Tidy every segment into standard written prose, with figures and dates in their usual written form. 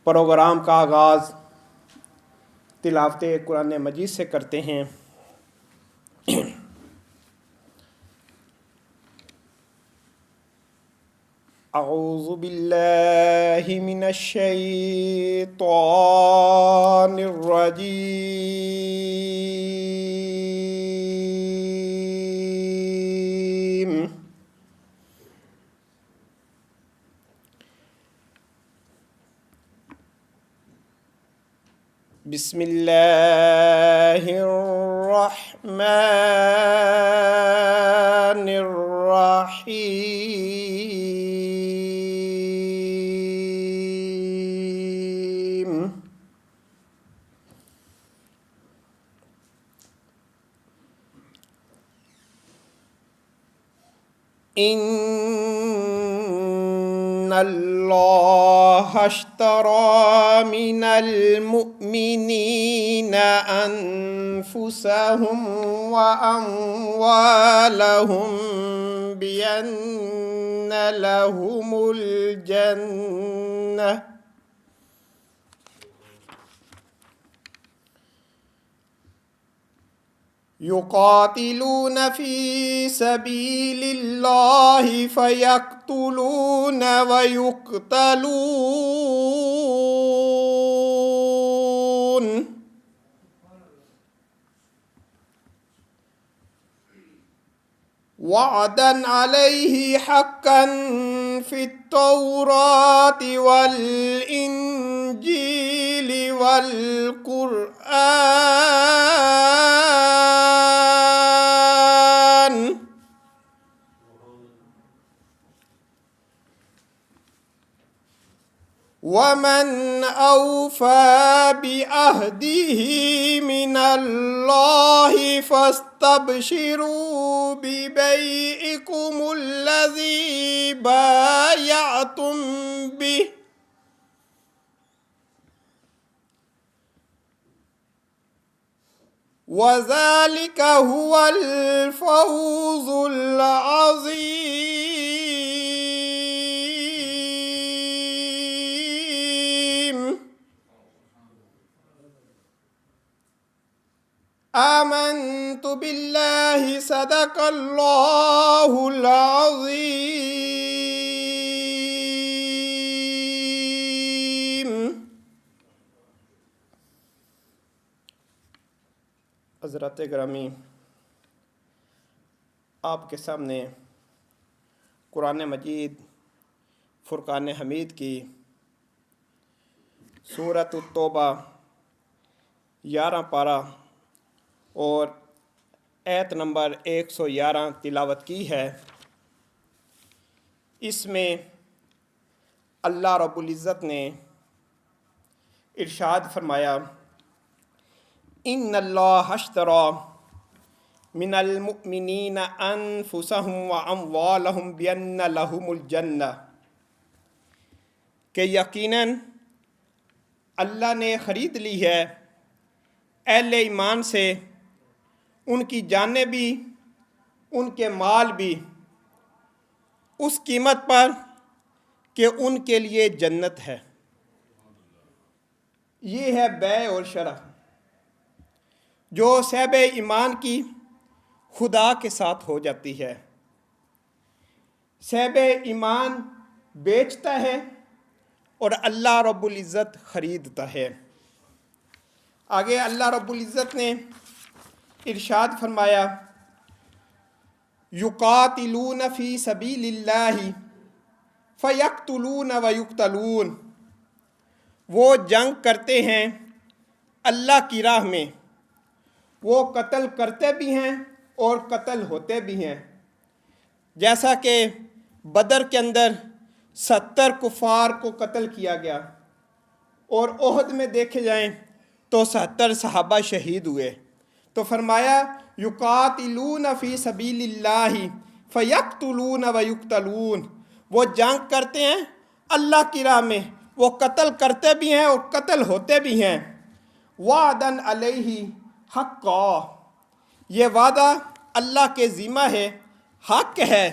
Programme کا آغاز تلاوت قرآن مجید سے کرتے ہیں۔ اعوذ باللہ من الشیطان الرجیم۔ بسم اللہ الرحمن الرحیم۔ ان اللہ اشتری من المؤمنین انفسهم واموالهم بان لهم الجنہ یقاتلون فی سبیل اللہ فیقتلون ویقتلون وعدا علیہ حقا فی التوراۃ والانجیل والقرآن ومن اوفى بعهده من الله فاستبشروا ببيعكم الذي بايعتم به وذلك هو الفوز العظيم۔ آمنت بالله صدق اللہ العظیم۔ حضرات گرامی، آپ کے سامنے قرآن مجید فرقان حمید کی سورۃ التوبہ 11 پارہ اور آیت نمبر 111 تلاوت کی ہے۔ اس میں اللہ رب العزت نے ارشاد فرمایا، ان اللہ اشتری من المؤمنین انفسهم واموالهم بان لهم الجنہ، کہ یقیناً اللہ نے خرید لی ہے اہل ایمان سے ان کی جانیں بھی ان کے مال بھی اس قیمت پر کہ ان کے لیے جنت ہے۔ یہ ہے بیع اور شرع جو صاحب ایمان کی خدا کے ساتھ ہو جاتی ہے۔ صاحب ایمان بیچتا ہے اور اللہ رب العزت خریدتا ہے۔ آگے اللہ رب العزت نے ارشاد فرمایا، یقاتلون فی سبیل اللہ فیقتلون ویقتلون، وہ جنگ کرتے ہیں اللہ کی راہ میں، وہ قتل کرتے بھی ہیں اور قتل ہوتے بھی ہیں۔ جیسا کہ بدر کے اندر 70 کفار کو قتل کیا گیا اور احد میں دیکھے جائیں تو 70 صحابہ شہید ہوئے، تو فرمایا یقاتلون فی سبیل اللہ فیقتلون ویقتلون، وہ جنگ کرتے ہیں اللہ کی راہ میں، وہ قتل کرتے بھی ہیں اور قتل ہوتے بھی ہیں۔ وعدا علیہ حقا، یہ وعدہ اللہ کے ذمہ ہے، حق ہے۔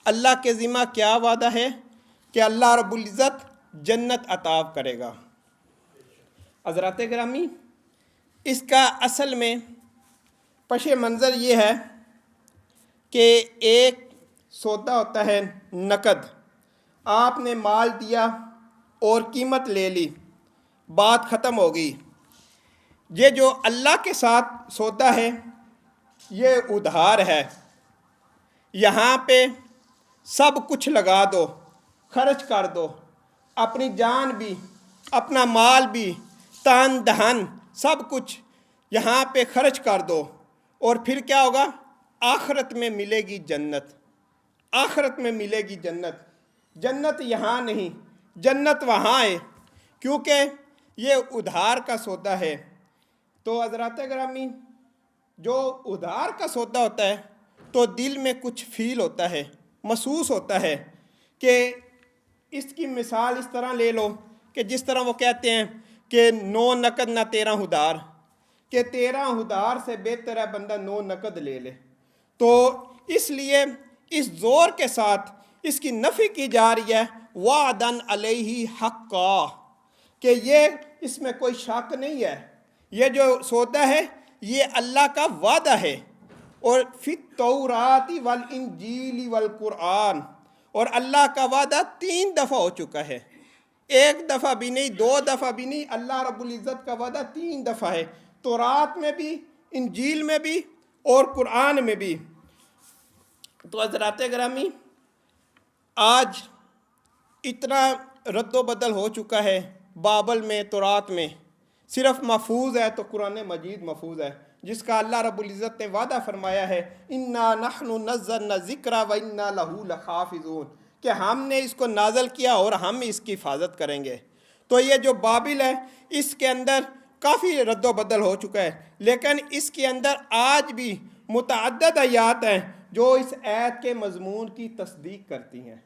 اللہ کے ذمہ کیا وعدہ ہے کہ اللہ رب العزت جنت عطا کرے گا۔ حضرات گرامی، اس کا اصل میں پس منظر یہ ہے کہ ایک سودا ہوتا ہے نقد، آپ نے مال دیا اور قیمت لے لی، بات ختم ہو گئی۔ یہ جو اللہ کے ساتھ سودا ہے یہ ادھار ہے، یہاں پہ سب کچھ لگا دو، خرچ کر دو، اپنی جان بھی، اپنا مال بھی، تن دہن سب کچھ یہاں پہ خرچ کر دو، اور پھر کیا ہوگا؟ آخرت میں ملے گی جنت، آخرت میں ملے گی جنت۔ جنت یہاں نہیں، جنت وہاں ہے، کیونکہ یہ ادھار کا سودا ہے۔ تو حضرات گرامی، جو ادھار کا سودا ہوتا ہے تو دل میں کچھ فیل ہوتا ہے، محسوس ہوتا ہے کہ اس کی مثال اس طرح لے لو کہ جس طرح وہ کہتے ہیں کہ 9 نقد نہ 13 ادھار، کہ 13 ادھار سے بہتر ہے بندہ 9 نقد لے لے۔ تو اس لیے اس زور کے ساتھ اس کی نفی کی جا رہی ہے وعدن علیہ حقا، کہ یہ اس میں کوئی شک نہیں ہے، یہ جو سودا ہے یہ اللہ کا وعدہ ہے۔ اور فی التوراۃ والانجیل والقرآن، اور اللہ کا وعدہ 3 دفعہ ہو چکا ہے، 1 دفعہ بھی نہیں، 2 دفعہ بھی نہیں، اللہ رب العزت کا وعدہ 3 دفعہ ہے، تورات میں بھی، انجیل میں بھی اور قرآن میں بھی۔ تو حضرات گرامی، آج اتنا رد و بدل ہو چکا ہے بابل میں، تورات میں، صرف محفوظ ہے تو قرآن مجید محفوظ ہے، جس کا اللہ رب العزت نے وعدہ فرمایا ہے انا نحن نزلنا الذکر وانا لہ لحافظون، کہ ہم نے اس کو نازل کیا اور ہم اس کی حفاظت کریں گے۔ تو یہ جو بابل ہے اس کے اندر کافی رد و بدل ہو چکا ہے، لیکن اس کے اندر آج بھی متعدد آیات ہیں جو اس آیت کے مضمون کی تصدیق کرتی ہیں۔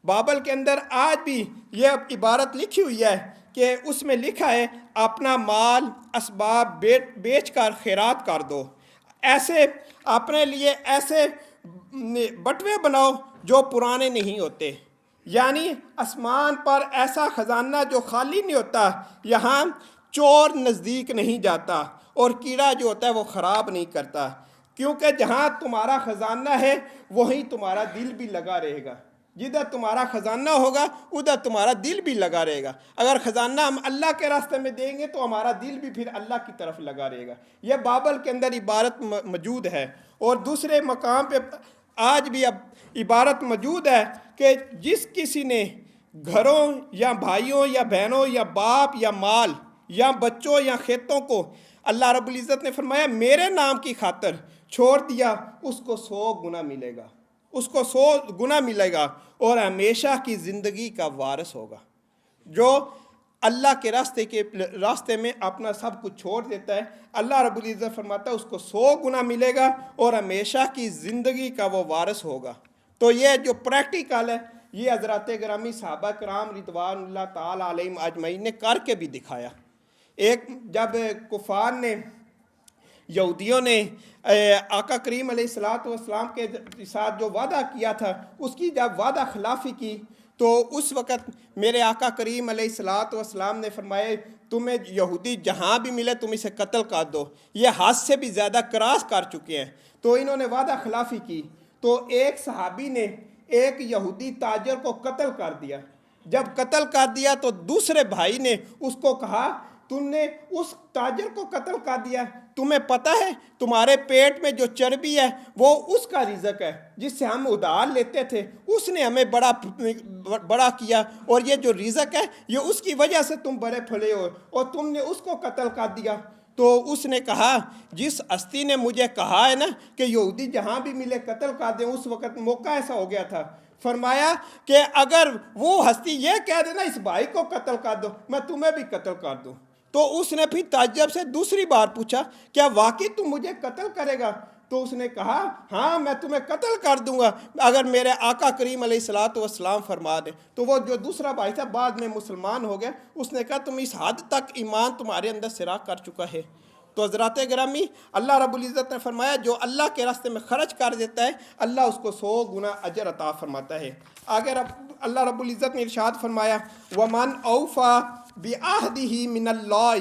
بابل کے اندر آج بھی یہ عبارت لکھی ہوئی ہے کہ اس میں لکھا ہے اپنا مال اسباب بیچ کر خیرات کر دو، ایسے اپنے لیے ایسے بٹوے بناؤ جو پرانے نہیں ہوتے، یعنی آسمان پر ایسا خزانہ جو خالی نہیں ہوتا، یہاں چور نزدیک نہیں جاتا اور کیڑا جو ہوتا ہے وہ خراب نہیں کرتا، کیونکہ جہاں تمہارا خزانہ ہے وہیں تمہارا دل بھی لگا رہے گا، جدھر تمہارا خزانہ ہوگا ادھر تمہارا دل بھی لگا رہے گا۔ اگر خزانہ ہم اللہ کے راستے میں دیں گے تو ہمارا دل بھی پھر اللہ کی طرف لگا رہے گا۔ یہ بابل کے اندر عبارت موجود ہے، اور دوسرے مقام پہ آج بھی اب عبارت موجود ہے کہ جس کسی نے گھروں یا بھائیوں یا بہنوں یا باپ یا مال یا بچوں یا کھیتوں کو اللہ رب العزت نے فرمایا میرے نام کی خاطر چھوڑ دیا، اس کو 100 گنا ملے گا، اس کو 100 گنا ملے گا اور ہمیشہ کی زندگی کا وارث ہوگا۔ جو اللہ کے راستے میں اپنا سب کچھ چھوڑ دیتا ہے، اللہ رب العزت فرماتا ہے اس کو 100 گنا ملے گا اور ہمیشہ کی زندگی کا وہ وارث ہوگا۔ تو یہ جو پریکٹیکل ہے یہ حضرات گرامی صحابہ کرام رضوان اللہ تعالیٰ علیہم اجمعین نے کر کے بھی دکھایا۔ ایک جب کفار نے، یہودیوں نے آقا کریم علیہ السلام کے ساتھ جو وعدہ کیا تھا اس کی جب وعدہ خلافی کی تو اس وقت میرے آقا کریم علیہ السلام نے فرمایا تمہیں یہودی جہاں بھی ملے تم اسے قتل کر دو، یہ حد سے بھی زیادہ کراس کر چکے ہیں۔ تو انہوں نے وعدہ خلافی کی، تو ایک صحابی نے ایک یہودی تاجر کو قتل کر دیا۔ جب قتل کر دیا تو دوسرے بھائی نے اس کو کہا تم نے اس تاجر کو قتل کر دیا، تمہیں پتہ ہے تمہارے پیٹ میں جو چربی ہے وہ اس کا رزق ہے جس سے ہم ادھار لیتے تھے، اس نے ہمیں بڑا کیا، اور یہ جو رزق ہے یہ اس کی وجہ سے تم بڑے پھلے ہو، اور تم نے اس کو قتل کر دیا۔ تو اس نے کہا جس ہستی نے مجھے کہا ہے نا کہ یہودی جہاں بھی ملے قتل کر دیں، اس وقت موقع ایسا ہو گیا تھا، فرمایا کہ اگر وہ ہستی یہ کہہ دے نا اس بھائی کو قتل کر دو میں تمہیں بھی قتل کر دوں۔ تو اس نے پھر تعجب سے دوسری بار پوچھا کیا واقعی تم مجھے قتل کرے گا؟ تو اس نے کہا ہاں میں تمہیں قتل کر دوں گا اگر میرے آقا کریم علیہ السلام فرما دیں۔ تو وہ جو دوسرا بھائی تھا بعد میں مسلمان ہو گیا، اس نے کہا تم اس حد تک ایمان تمہارے اندر سراغ کر چکا ہے، تو حضرات گرامی اللہ رب العزت نے فرمایا جو اللہ کے راستے میں خرچ کر دیتا ہے اللہ اس کو 100 گنا اجر عطا فرماتا ہے۔ آگے اللہ رب العزت نے ارشاد فرمایا وَمَنْ أَوْفَى بِعَهْدِهِ مِنَ اللَّهِ،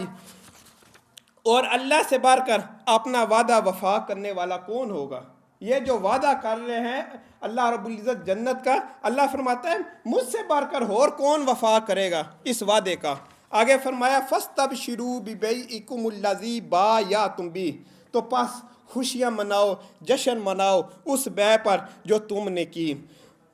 اور اللہ سے بڑھ کر اپنا وعدہ وفا کرنے والا کون ہوگا؟ یہ جو وعدہ کر رہے ہیں اللہ رب العزت جنت کا، اللہ فرماتا ہے مجھ سے بڑھ کر اور کون وفا کرے گا اس وعدے کا۔ آگے فرمایا فَاسْتَبْشِرُوا بِبَيْعِكُمُ الَّذِي بَایَعْتُمْ بِهِ، تو پس خوشیاں مناؤ، جشن مناؤ اس بیع پر جو تم نے کی۔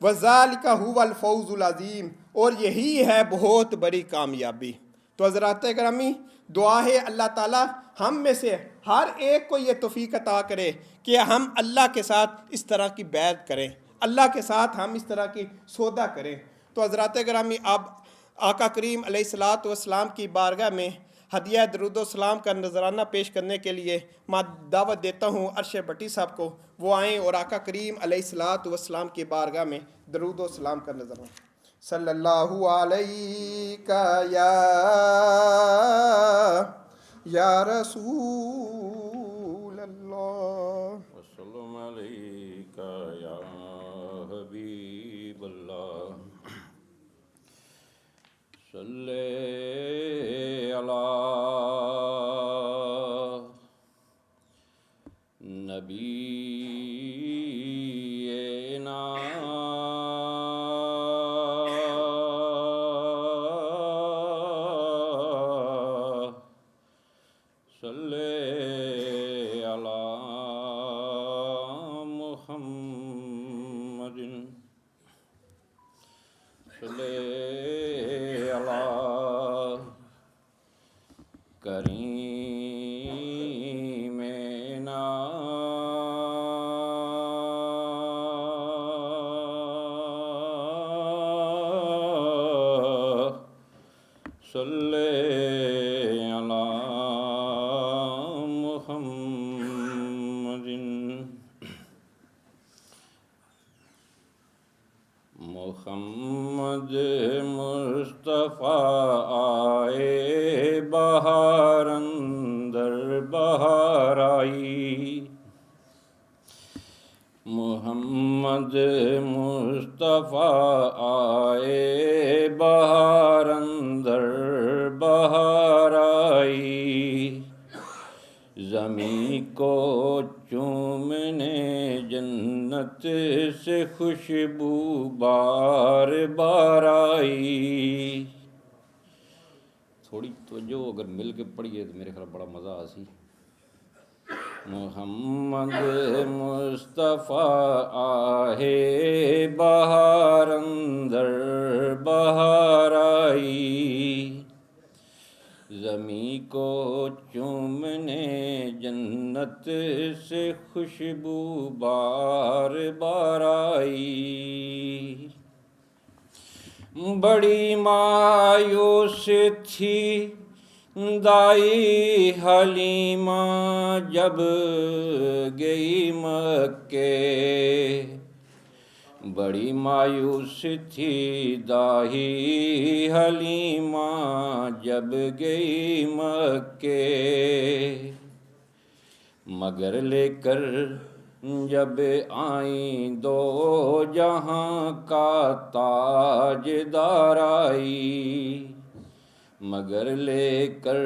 وَذَلِكَ هُوَ الْفَوْزُ الْعَظِيمُ، اور یہی ہے بہت بڑی کامیابی۔ تو حضرات گرامی دعا ہے اللہ تعالیٰ ہم میں سے ہر ایک کو یہ توفیق عطا کرے کہ ہم اللہ کے ساتھ اس طرح کی بیعت کریں، اللہ کے ساتھ ہم اس طرح کی سودا کریں۔ تو حضرات گرامی اب آقا کریم علیہ الصلاۃ والسلام کی بارگاہ میں ہدیہ درود و سلام کا نذرانہ پیش کرنے کے لیے میں دعوت دیتا ہوں ارشد بٹی صاحب کو، وہ آئیں اور آقا کریم علیہ الصلاۃ والسلام کی بارگاہ میں درود و سلام کا نذرانہ۔ صلی اللہ علیہ یا رسول اللہ، وسلم علیک یا حبیب اللہ، صلی علی نبینا صلی علی محمد، صلی علی کریمنا صلی علی محمد۔ محمد مصطفیٰ آئے بہار اندر بہار آئی، محمد مصطفیٰ آئے بہار اندر بہار آئی، زمیں کو چومنے جنت سے خوشبو بار بار آئی۔ تھوڑی توجہ اگر مل کے پڑھیے تو میرے خیال بڑا مزہ آسی۔ محمد مصطفیٰ آہے بہار اندر بہار آئی، زمیں کو چومنے جنت سے خوشبو بار بار آئی، بڑی مایوس تھی دائی حلیمہ جب گئی مکے، بڑی مایوس تھی دائی حلیمہ جب گئی مکے، مگر لے کر جب آئیں دو جہاں کا تاج دار آئی، مگر لے کر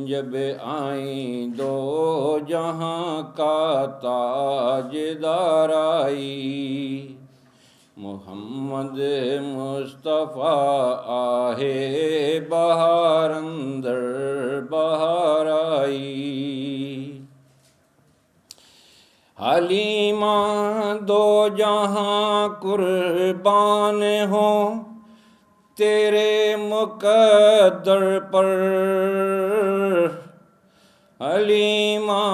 جب آئیں دو جہاں کا تاج دار آئی، محمد مصطفیٰ آہے بہار اندر بہار آئی، حلیمہ دو جہاں قربان ہوں تیرے مقدر پر، حلیمہ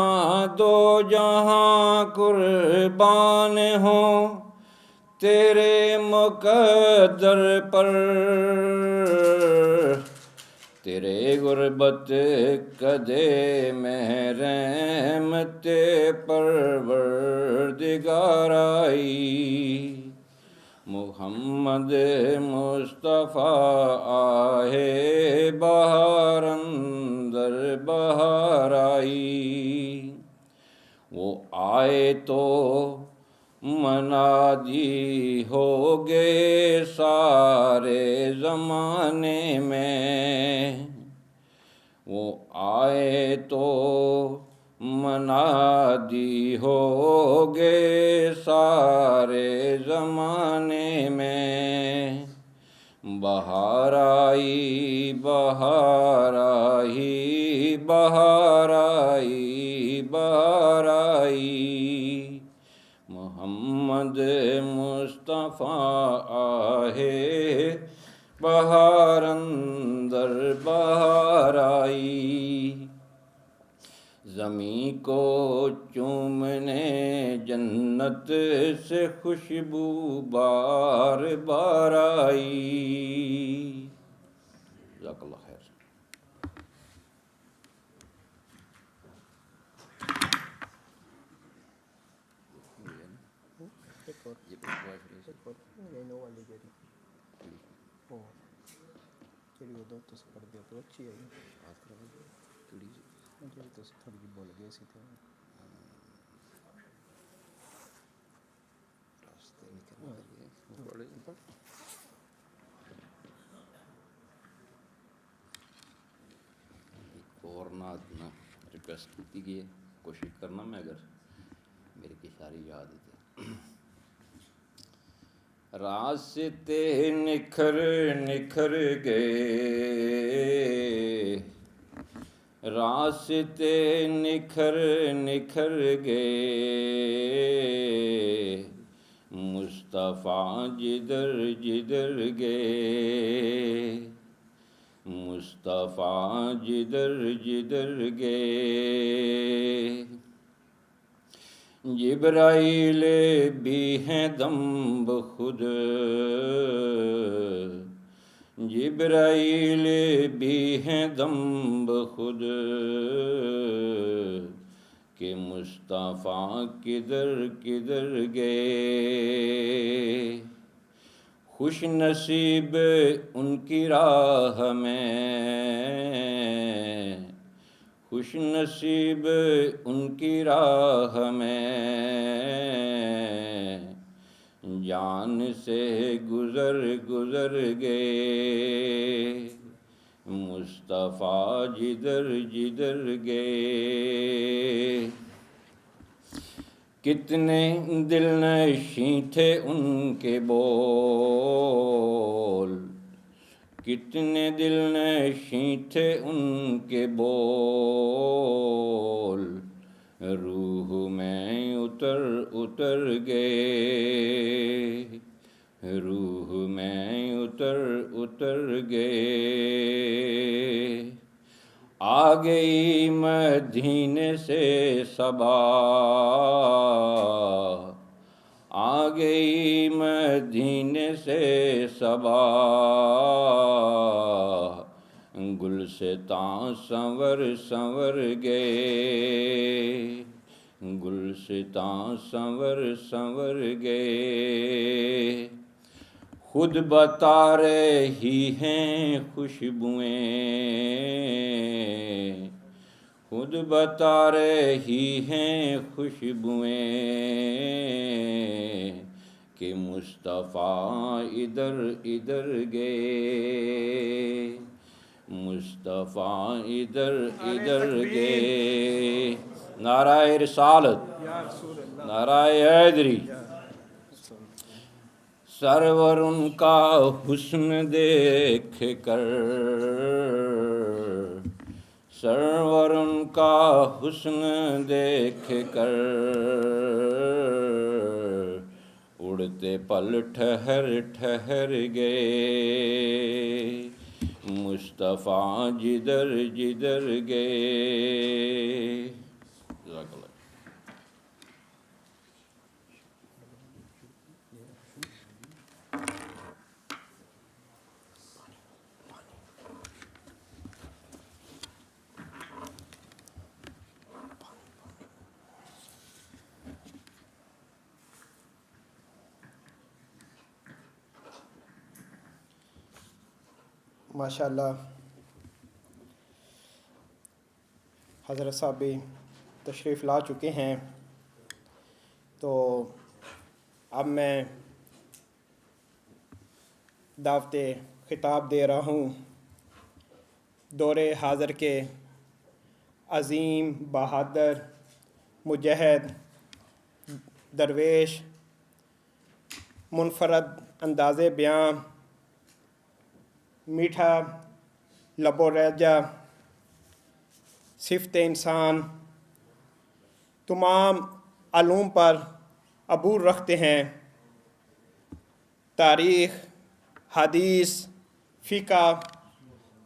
دو جہاں قربان ہوں تیرے مقدر پر، تیرے غربت کدے محرمت پروردگار آئی، محمد مصطفیٰ آہے بہار اندر بہار آئی۔ آئے تو منادی ہو گے سارے زمانے میں، وہ آئے تو منادی ہو گے سارے زمانے میں، بہار آئی بہار آئی بہار آئی بہار آئی، محمد مصطفیٰ آئے بہار اندر بہار آئی، زمیں کو چومنے جنت سے خوشبو بار بار آئی۔ جزاک اللہ خیر۔ اور نہ ریکویسٹ کی گئی ہے، کوشش کرنا میں اگر میرے کی ساری یاد ہے۔ راستے نکھر نکھر گئے، راستے نکھر نکھر گئے، مصطفیٰ جدھر جدھر گئے، مصطفیٰ جدھر جدھر گئے، جبرائیل بھی ہیں دم بخود، جبرائیل بھی ہیں دم بخود، کہ مصطفیٰ کدھر کدھر گئے، خوش نصیب ان کی راہ میں، خوش نصیب ان کی راہ میں، جان سے گزر گزر گئے، مصطفیٰ جدھر جدھر گئے، کتنے دل نشیں تھے ان کے بول، کتنے دل نشیں تھے ان کے بول، روح میں اتر اتر گئے، روح میں اتر اتر گئے، آ گئی مدینے سے صبا، آ گئی مدینے سے صبا، گلستاں سنور سنور گئے، گلستاں سنور سنور گئے، خود بتا رہی ہیں خوشبوئیں، خود بتا رہی ہیں خوشبوئیں، کہ مصطفیٰ ادھر ادھر گئے، مصطفیٰ ادھر ادھر گئے، نعرہ رسالت، نعرہ حیدری، سرور ان کا حسن دیکھ کر، سرور ان کا حسن دیکھ کر، اڑتے پل ٹھہر ٹھہر گئے، مصطفیٰ جدھر جدھر گئے۔ جزاک اللہ۔ ماشاءاللہ حضرت صاحب بھی تشریف لا چکے ہیں، तो अब मैं दावत खिताब दे रहा हूँ दौरे हाज़र के अज़ीम बहादुर मुजahid दरवेश मुनफरद अंदाज़े बयां मीठा लबो रजा सिफ़त इंसान तमाम अलूम पर अबूर रखते हैं। तारीख़, हदीस, फ़िक़ा,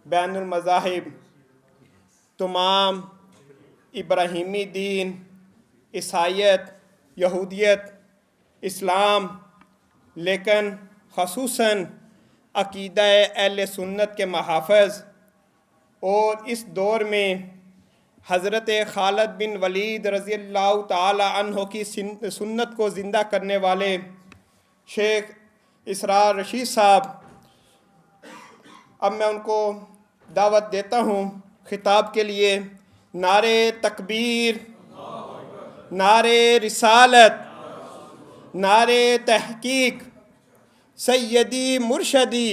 बैनुल मज़ाहिब, तमाम इब्राहीमी दीन, ईसाईयत, यहूदियत, इस्लाम, लेकिन ख़ुसूसन अक़ीदा अहले सुन्नत के महाफ़िज़ और इस दौर में हज़रत खालिद बिन वलीद रज़ियल्लाहु ताला अन्हो की सुन्नत को ज़िंदा करने वाले शेख इसरार रशीद साहब, अब मैं उनको दावत देता हूँ खिताब के लिए। नारे तकबीर, नारे रिसालत, नारे तहकीक, सैयदी मुर्शदी,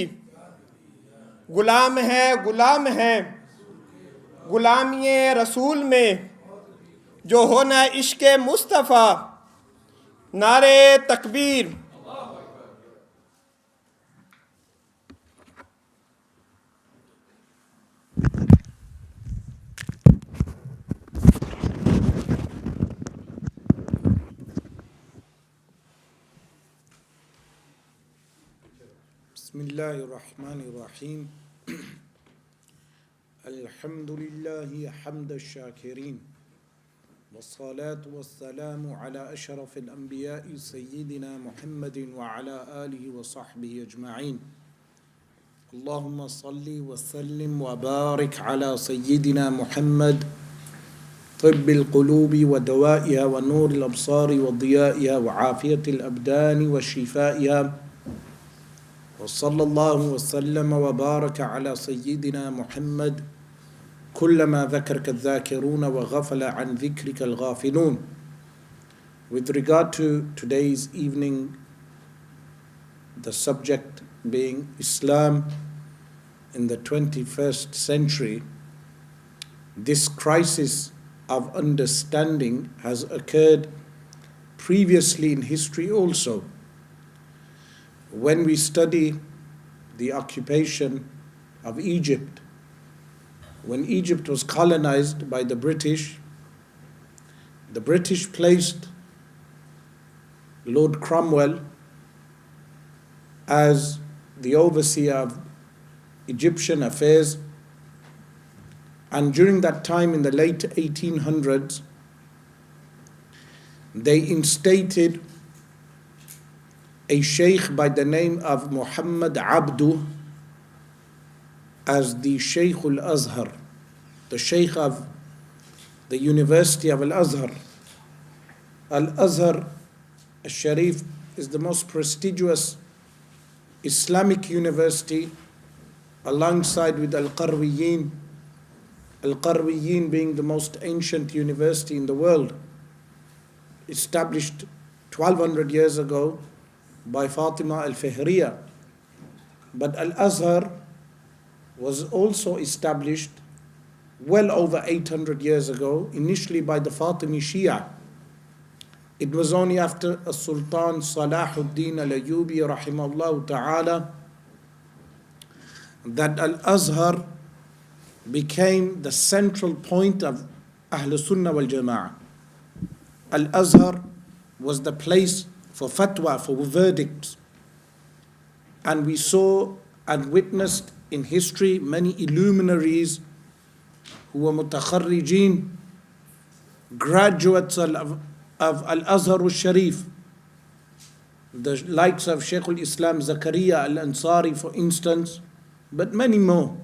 गुलाम है गुलामी रसूल में जो होना इश्क मुस्तफ़ा। नारे तकबीर। बिस्मिल्लाहिर्रहमानिर्रहीम। अल्हम्दुलिल्लाहि हम्द शाकिरीन वस्सलातु वस्सलामु अला अशरफिल अंबिया'i सय्यिदिना मुहम्मदिन व अला आलिहि व सहबिहि अजमईन। अल्लाहुम्मा सल्लि व सल्लिम व बारिक अला सय्यिदिना मुहम्मद तिब्बिल क़ुलूबि व दवाइहा व नूरिल अब्सारि व दियाइहा व आफियतिल अबदानि व शिफाइहा व सल्लल्लाहु व सल्लम व बारक अला सय्यिदिना मुहम्मद कुल्लमा ज़करक ज़ाकिरून व ग़फ़ल अन ज़िक्रिक al-ग़ाफ़िलून. With regard to today's evening, the subject being Islam in the 21st century, this crisis of understanding has occurred previously in history also. When we study the occupation of Egypt, when Egypt was colonized by the British placed Lord Cromwell as the overseer of Egyptian affairs, and during that time in the late 1800s they instated a Sheikh by the name of Muhammad Abdu as the Sheikh al-Azhar, the Sheikh of the University of Al-Azhar. Al-Azhar al-Sharif is the most prestigious Islamic university alongside with Al-Qarwiyyin, Al-Qarwiyyin being the most ancient university in the world, established 1200 years ago by Fatima al-Fihriya. But Al-Azhar was also established well over 800 years ago, initially by the Fatimi Shia. It was only after Sultan Salahuddin al-Ayyubi rahimahullah ta'ala that Al-Azhar became the central point of Ahl Sunnah wal Jama'ah. Al-Azhar was the place for fatwa, for verdicts. And we saw and witnessed in history many illuminaries who were mutakharrijeen, graduates of Al-Azhar al-Sharif, the likes of Sheikh al-Islam Zakaria al-Ansari, for instance, but many more.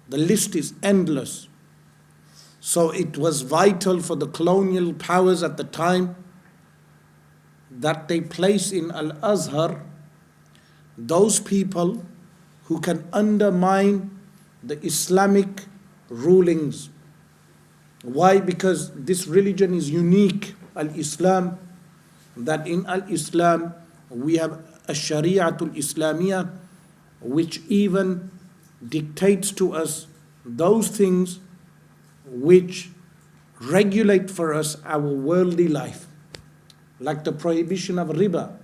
The list is endless. So it was vital for the colonial powers at the time that they place in Al-Azhar those people who can undermine the Islamic rulings. Why? Because this religion is unique. Al-Islam that in al-Islam we have a Shari'atul Islamiyah which even dictates to us those things which regulate for us our worldly life, like the prohibition of riba.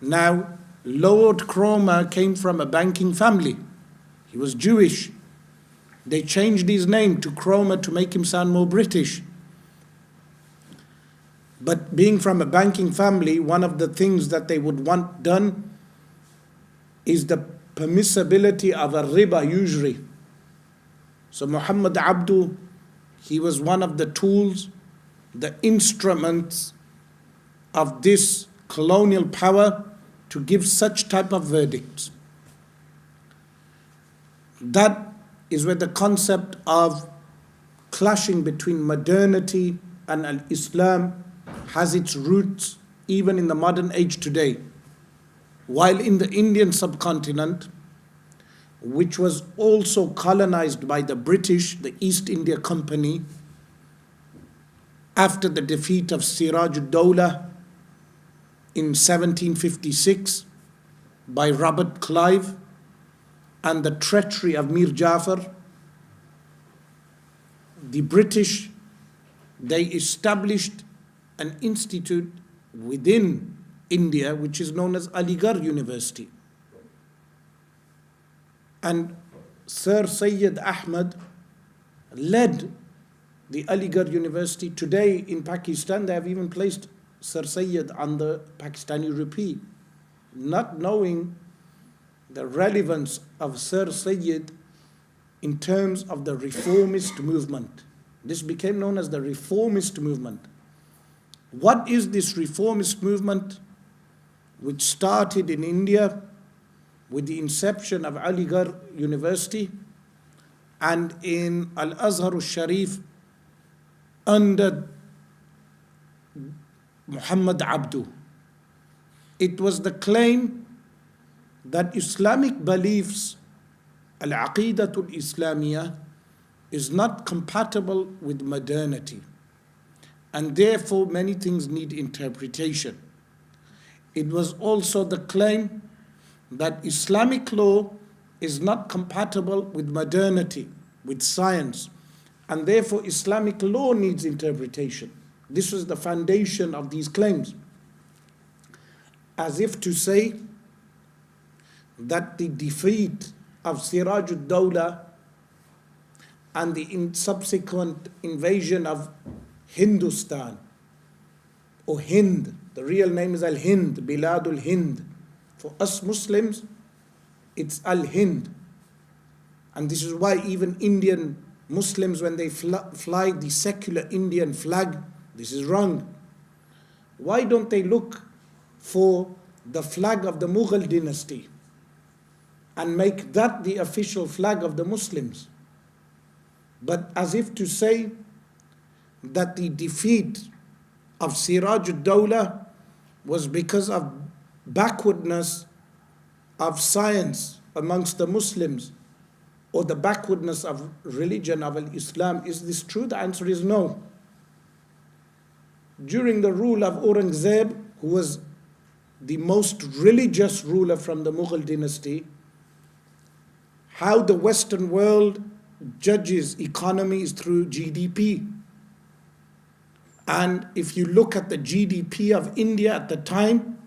Now, Lord Cromer came from a banking family. He was Jewish. They changed his name to Cromer to make him sound more British. But being from a banking family, one of the things that they would want done is the permissibility of a riba usury. So Muhammad Abdu, he was one of the tools, the instruments of this colonial power to give such type of verdicts. That is where the concept of clashing between modernity and al-Islam has its roots even in the modern age today. While in the Indian subcontinent, which was also colonized by the British, the East India Company, after the defeat of Siraj ud-Dawla in 1756 by Robert Clive and the treachery of Mir Jafar, the British, they established an institute within India which is known as Aligarh University. And Sir Syed Ahmad led the Aligarh University. Today in Pakistan, they have even placed Sir Syed on the Pakistani rupee, not knowing the relevance of Sir Syed in terms of the reformist movement. This became known as the reformist movement. What is this reformist movement, which started in India with the inception of Aligarh University and in Al-Azhar al-Sharif under Muhammad Abdu? It was the claim that Islamic beliefs, al-Aqidatul Islamiyah, is not compatible with modernity, and therefore many things need interpretation. It was also the claim that Islamic law is not compatible with modernity, with science, and therefore Islamic law needs interpretation. This was the foundation of these claims, as if to say that the defeat of Siraj ud-Dawla and the subsequent invasion of Hindustan, or Hind, the real name is Al-Hind, Biladul Hind. For us Muslims, it's Al-Hind. And this is why even Indian Muslims, when they fly the secular Indian flag, this is wrong. Why don't they look for the flag of the Mughal dynasty and make that the official flag of the Muslims? But as if to say that the defeat of Siraj ud-Dawla was because of backwardness of science amongst the Muslims, or the backwardness of religion of Islam. Is this true? The answer is no. During the rule of Aurangzeb, who was the most religious ruler from the Mughal dynasty, how the Western world judges economy is through GDP. And if you look at the GDP of India at the time,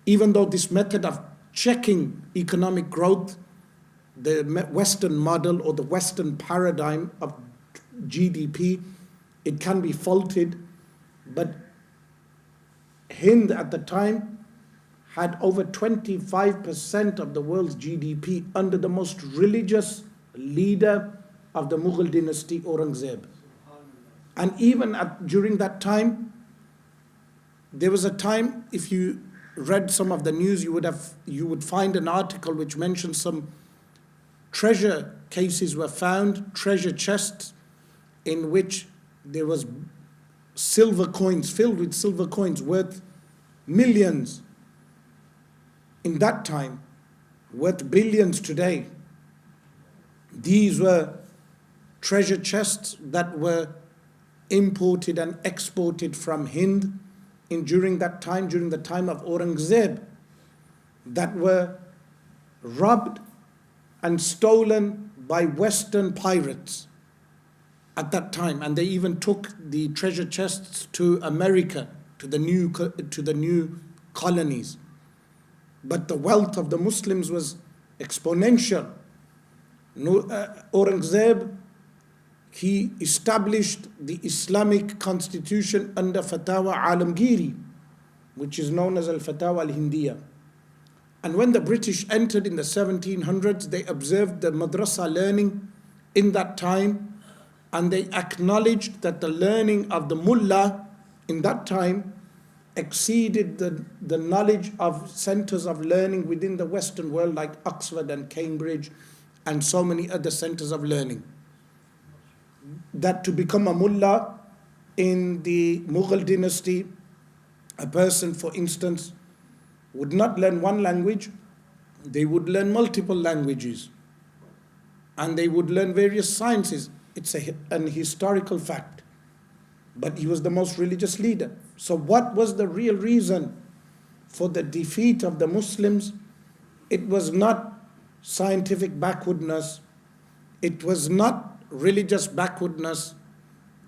even though this method of checking economic growth, the Western model or the Western paradigm of GDP, it can be faulted, but Hind at the time had over 25% of the world's GDP under the most religious leader of the Mughal dynasty, Aurangzeb. And even during that time, there was a time, if you read some of the news, you would find an article which mentions some treasure cases were found, treasure chests, in which there was silver coins, filled with silver coins worth millions in that time, worth billions today. These were treasure chests that were imported and exported from Hind during the time of Aurangzeb, that were robbed and stolen by Western pirates at that time, and they even took the treasure chests to America, to the new colonies. But the wealth of the Muslims was exponential. Aurangzeb, he established the Islamic constitution under Fatawa Alamgiri, which is known as Al-Fatawa Al-Hindiya. And when the British entered in the 1700s, they observed the madrasa learning in that time, and they acknowledged that the learning of the mullah in that time exceeded the knowledge of centers of learning within the Western world, like Oxford and Cambridge and so many other centers of learning. That to become a mullah in the Mughal dynasty, a person, for instance, would not learn one language, they would learn multiple languages, and they would learn various sciences. It's an historical fact. But he was the most religious leader. So what was the real reason for the defeat of the Muslims? It was not scientific backwardness. It was not religious backwardness.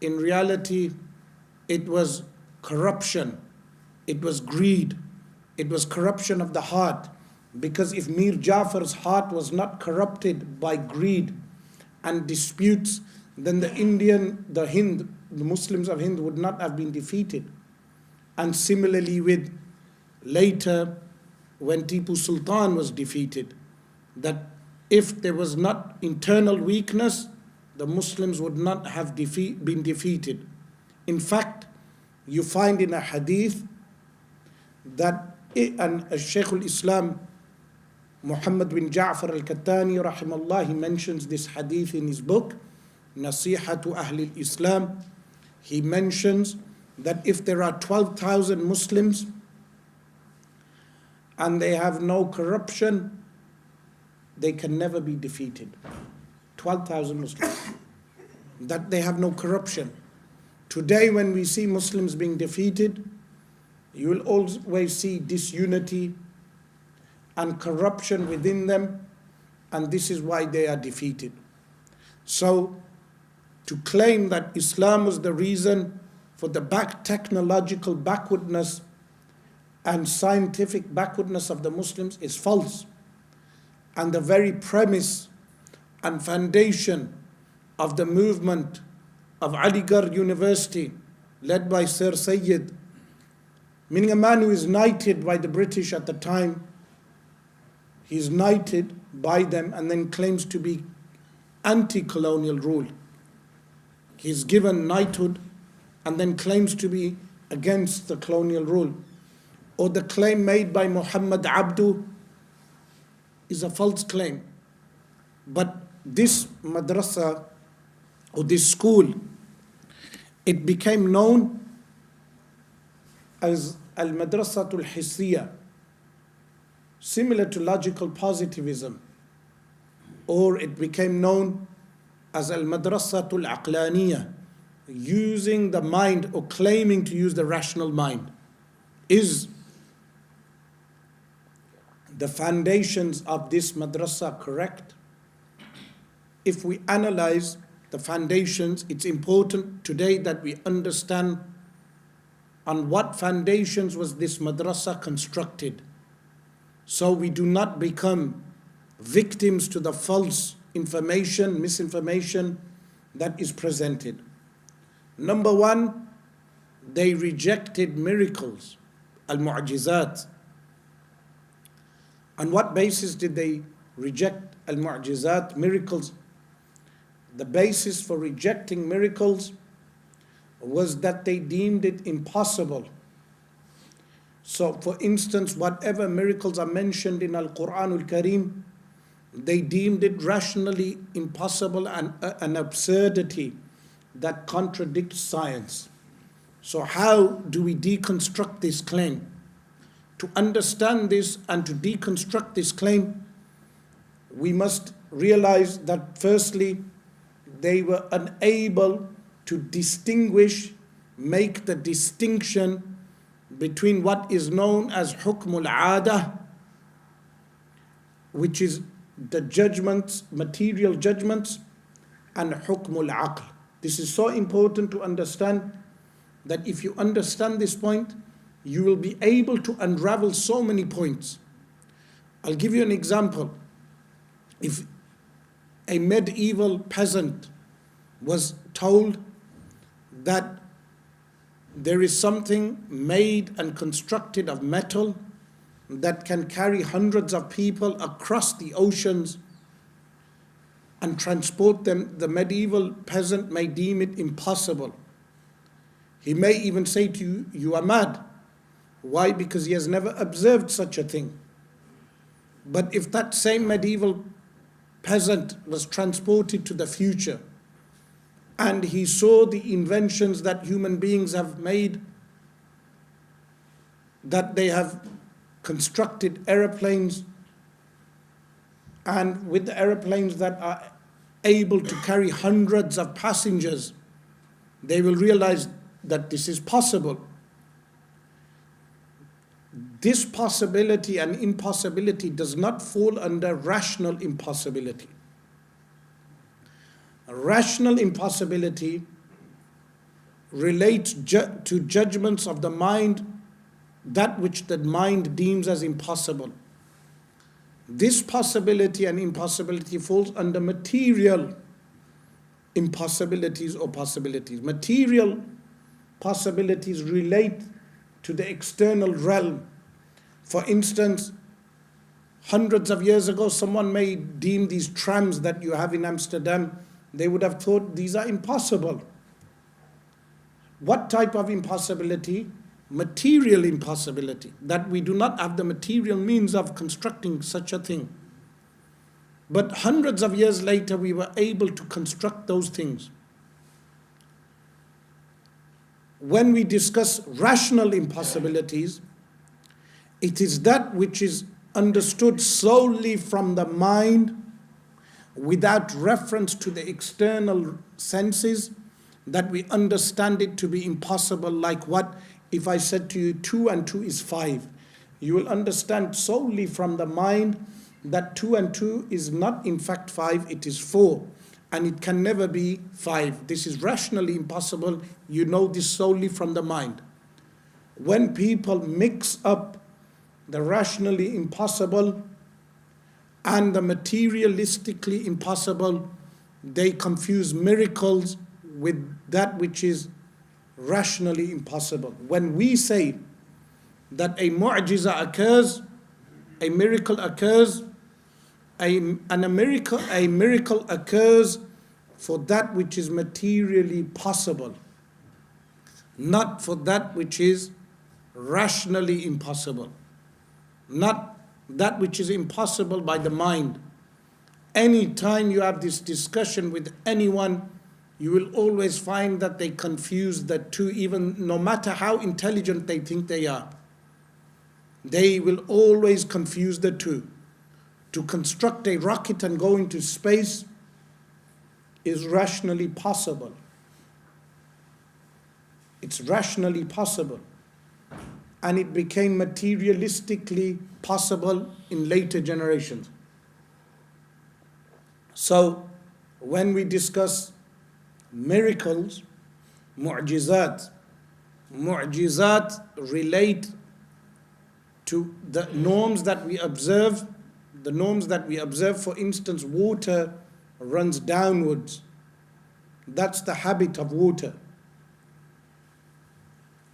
In reality, it was corruption. It was greed. It was corruption of the heart. Because if Mir Jafar's heart was not corrupted by greed and disputes, then the Muslims of Hind would not have been defeated. And similarly with later, when Tipu Sultan was defeated, that if there was not internal weakness, the Muslims would not have been defeated. In fact, you find in a hadith that Sheikh al-Islam Muhammad bin Ja'far al-Kattani rahimahullah, he mentions this hadith in his book Nasihatu Ahli al-Islam. He mentions that if there are 12,000 Muslims and they have no corruption, they can never be defeated. 12,000 Muslims, that they have no corruption. Today when we see Muslims being defeated, you will always see disunity and corruption within them, and this is why they are defeated. So to claim that Islam was the reason for the technological backwardness and scientific backwardness of the Muslims is false. And the very premise and foundation of the movement of Aligarh University, led by Sir Sayyid, meaning a man who is knighted by the British at the time, he's knighted by them and then claims to be anti-colonial rule. He's given knighthood and then claims to be against the colonial rule. Or the claim made by Muhammad Abdu is a false claim. But this madrasa or this school, it became known as Al-Madrasatul Hissiyya, similar to logical positivism, or it became known as Al-Madrasatul Aqlaniyya, using the mind or claiming to use the rational mind. Is the foundations of this madrasa correct? If we analyze the foundations, it's important today that we understand on what foundations was this madrasa constructed, so we do not become victims to the false information, misinformation that is presented. Number one, they rejected miracles, al-mu'jizat. On what basis did they reject al-mu'jizat, miracles? The basis for rejecting miracles was that they deemed it impossible. So, for instance, whatever miracles are mentioned in Al-Quran Al-Kareem, they deemed it rationally impossible and an absurdity that contradicts science. So how do we deconstruct this claim? To understand this and to deconstruct this claim, we must realize that firstly, they were unable to distinguish, make the distinction between what is known as hukm al-'adah, which is the judgments, material judgments, and hukm al-'aql. This is so important to understand, that if you understand this point, you will be able to unravel so many points. I'll give you an example. If a medieval peasant was told that there is something made and constructed of metal that can carry hundreds of people across the oceans and transport them, the medieval peasant may deem it impossible. He may even say to you, you are mad. Why? Because he has never observed such a thing. But if that same medieval peasant was transported to the future and he saw the inventions that human beings have made, that they have constructed aeroplanes, and with the aeroplanes that are able to carry hundreds of passengers, they will realize that this is possible. This possibility and impossibility does not fall under rational impossibility. A rational impossibility relates to judgments of the mind, that which the mind deems as impossible. This possibility and impossibility falls under material impossibilities or possibilities. Material possibilities relate to the external realm. For instance, hundreds of years ago, someone may deem these trams that you have in Amsterdam, they would have thought these are impossible. What type of impossibility? Material impossibility, that we do not have the material means of constructing such a thing. But hundreds of years later, we were able to construct those things. When we discuss rational impossibilities, it is that which is understood solely from the mind, without reference to the external senses, that we understand it to be impossible. Like what? If I said to you 2 and 2 is 5, you will understand solely from the mind that 2 and 2 is not in fact 5, it is 4, and it can never be 5. This is rationally impossible. You know this solely from the mind. When people mix up the rationally impossible and the materialistically impossible, they confuse miracles with that which is rationally impossible. When we say that a mu'jiza occurs, a miracle occurs, a miracle occurs for that which is materially possible, not for that which is rationally impossible, not that which is impossible by the mind. Any time you have this discussion with anyone, you will always find that they confuse the two, even no matter how intelligent they think they are. They will always confuse the two. To construct a rocket and go into space is rationally possible. It's rationally possible. And it became materialistically possible in later generations. So, when we discuss miracles, mu'jizat relate to the norms that we observe. The norms that we observe, for instance, water runs downwards. That's the habit of water.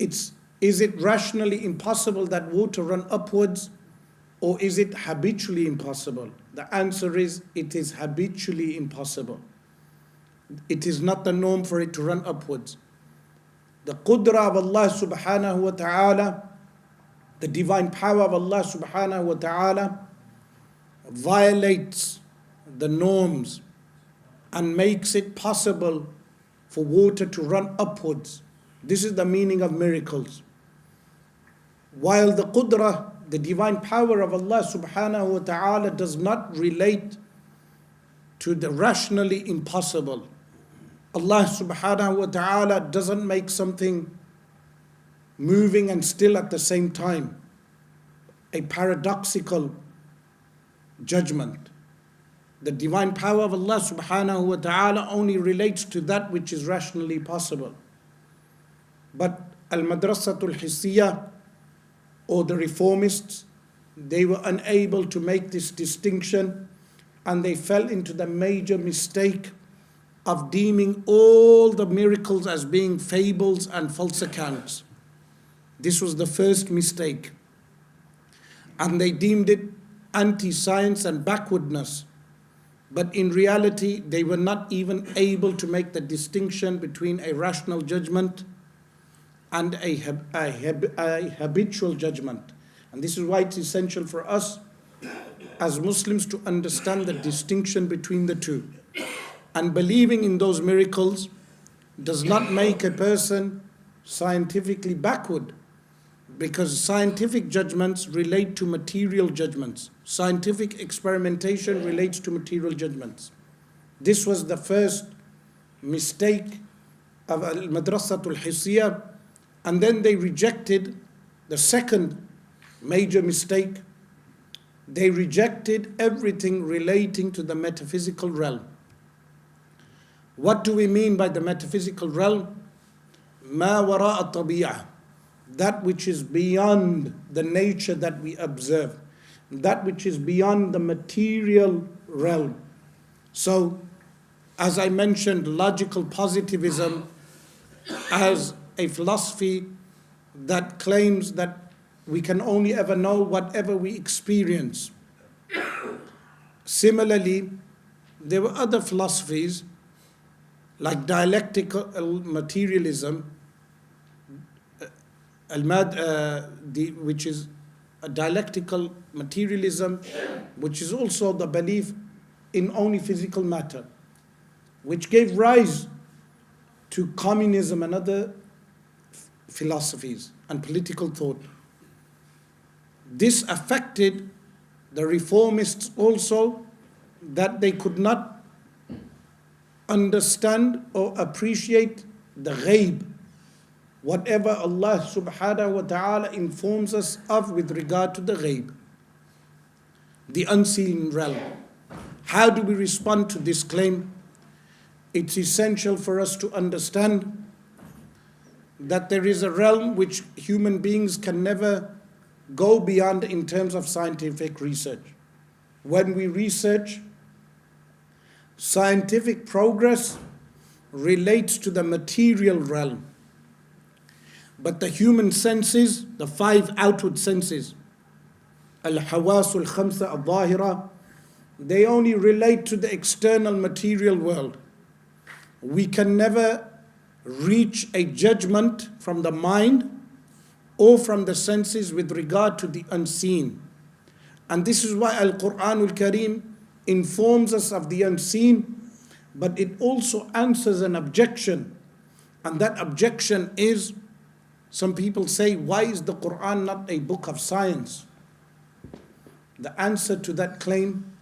Is it rationally impossible that water run upwards, or is it habitually impossible? The answer is, it is habitually impossible. It is not the norm for it to run upwards. The qudra of Allah subhanahu wa ta'ala, the divine power of Allah subhanahu wa ta'ala, violates the norms and makes it possible for water to run upwards. This is the meaning of miracles. While the qudra, the divine power of Allah subhanahu wa ta'ala, does not relate to the rationally impossible. Allah subhanahu wa ta'ala doesn't make something moving and still at the same time. A paradoxical judgment. The divine power of Allah subhanahu wa ta'ala only relates to that which is rationally possible. But al-madrasatul hissiyah, or the reformists, they were unable to make this distinction, and they fell into the major mistake of deeming all the miracles as being fables and false accounts. This was the first mistake. And they deemed it anti-science and backwardness. But in reality, they were not even able to make the distinction between a rational judgment and a habitual judgment. And this is why it's essential for us as Muslims to understand the distinction between the two. And believing in those miracles does not make a person scientifically backward, because scientific judgments relate to material judgments. Scientific experimentation relates to material judgments. This was the first mistake of al-madrasatul hissiyah, and then they rejected the second major mistake. They rejected everything relating to the metaphysical realm. What do we mean by the metaphysical realm? Ma wara'a tabi'ah, that which is beyond the nature that we observe, that which is beyond the material realm. So, as I mentioned, logical positivism as a philosophy that claims that we can only ever know whatever we experience. Similarly, there were other philosophies like dialectical materialism, which is a dialectical materialism, which is also the belief in only physical matter, which gave rise to communism and other philosophies and political thought. This affected the reformists also, that they could not understand or appreciate the ghaib, whatever Allah subhanahu wa ta'ala informs us of with regard to the ghaib, the unseen realm. How do we respond to this claim? It's essential for us to understand that there is a realm which human beings can never go beyond in terms of scientific research. When we research, scientific progress relates to the material realm. But the human senses, the five outward senses, al-hawasul khamsa al-zahira, they only relate to the external material world. We can never reach a judgment from the mind or from the senses with regard to the unseen. And this is why Al-Quran al-Kareem informs us of the unseen, but it also answers an objection. And that objection is, some people say, why is the Quran not a book of science? The answer to that claim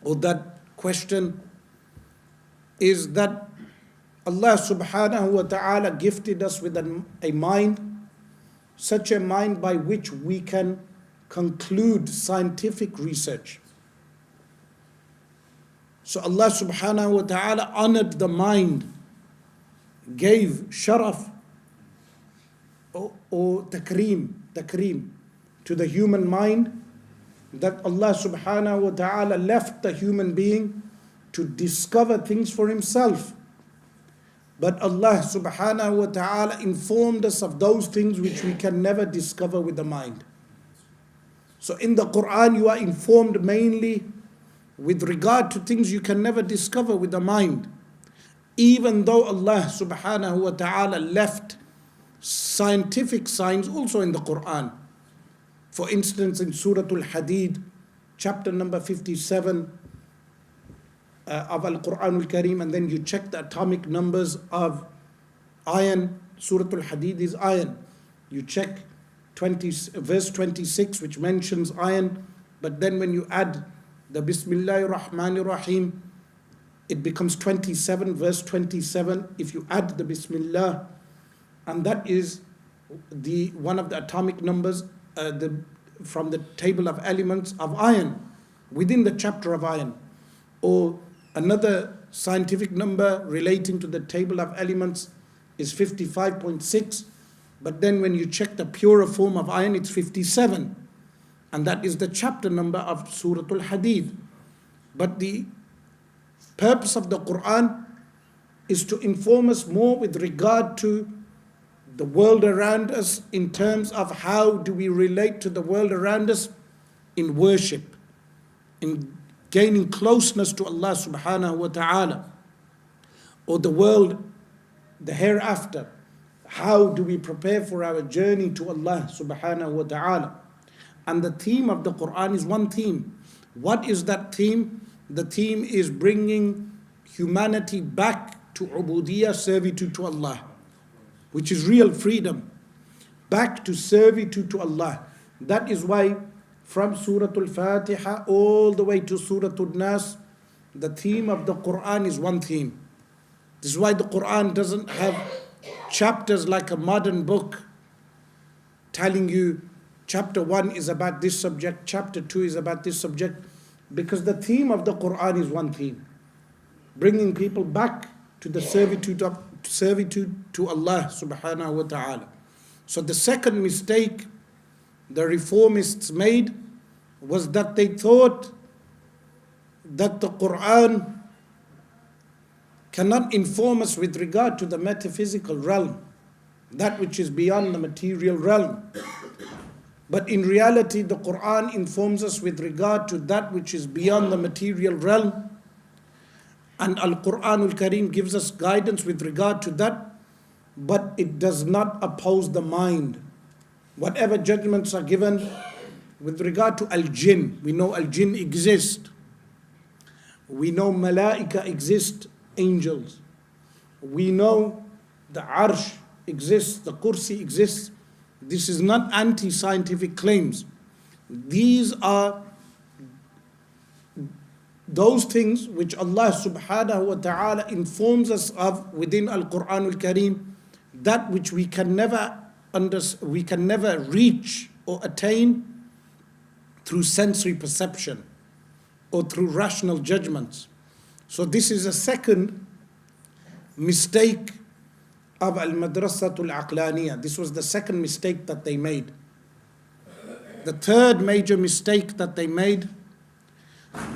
or that question is that Allah subhanahu wa ta'ala gifted us with a mind, such a mind by which we can conclude scientific research. So Allah subhanahu wa ta'ala honored the mind, gave sharaf or takreem to the human mind, that Allah subhanahu wa ta'ala left the human being to discover things for himself. But Allah subhanahu wa ta'ala informed us of those things which we can never discover with the mind. So in the Quran you are informed mainly with regard to things you can never discover with the mind. Even though Allah subhanahu wa ta'ala left scientific signs also in the Quran. For instance, in Surah Al-Hadid, chapter number 57, of Al-Quran al-Kareem, and then you check the atomic numbers of iron. Surah Al-Hadid is iron. You check verse 26, which mentions iron, but then when you add the Bismillahir Rahmanir Rahim, it becomes 27, verse 27, if you add the Bismillah, and that is one of the atomic numbers from the table of elements of iron, within the chapter of iron, or another scientific number relating to the table of elements is 55.6, but then when you check the purer form of iron, it's 57, and that is the chapter number of Surah Al-Hadid. But the purpose of the Quran is to inform us more with regard to the world around us, in terms of how do we relate to the world around us in worship, in gaining closeness to Allah subhanahu wa ta'ala, or the world, the hereafter. How do we prepare for our journey to Allah subhanahu wa ta'ala? And the theme of the Quran is one theme. What is that theme? The theme is bringing humanity back to ubudiyah, servitude to Allah, which is real freedom, back to servitude to Allah. That is why from Surah Al-Fatiha all the way to Surah Al-Nas, the theme of the Quran is one theme. This is why the Quran doesn't have chapters like a modern book telling you chapter 1 is about this subject, chapter 2 is about this subject, because the theme of the Quran is one theme, bringing people back to the servitude to Allah subhanahu wa ta'ala. So the second mistake the reformists made was that they thought that the Quran cannot inform us with regard to the metaphysical realm, that which is beyond the material realm. But in reality, the Quran informs us with regard to that which is beyond the material realm. And Al-Quran Al-Karim gives us guidance with regard to that, but it does not oppose the mind. Whatever judgments are given with regard to Al-Jinn, we know Al-Jinn exist. We know Malaika exist, angels. We know the Arsh exists, the Kursi exists. This is not anti-scientific claims. These are those things which Allah subhanahu wa ta'ala informs us of within Al-Quran Al-Karim, that which we can never reach or attain through sensory perception or through rational judgments. So this is a second mistake of Al-Madrasatul Aqlaniyah. This was the second mistake that they made. The third major mistake that they made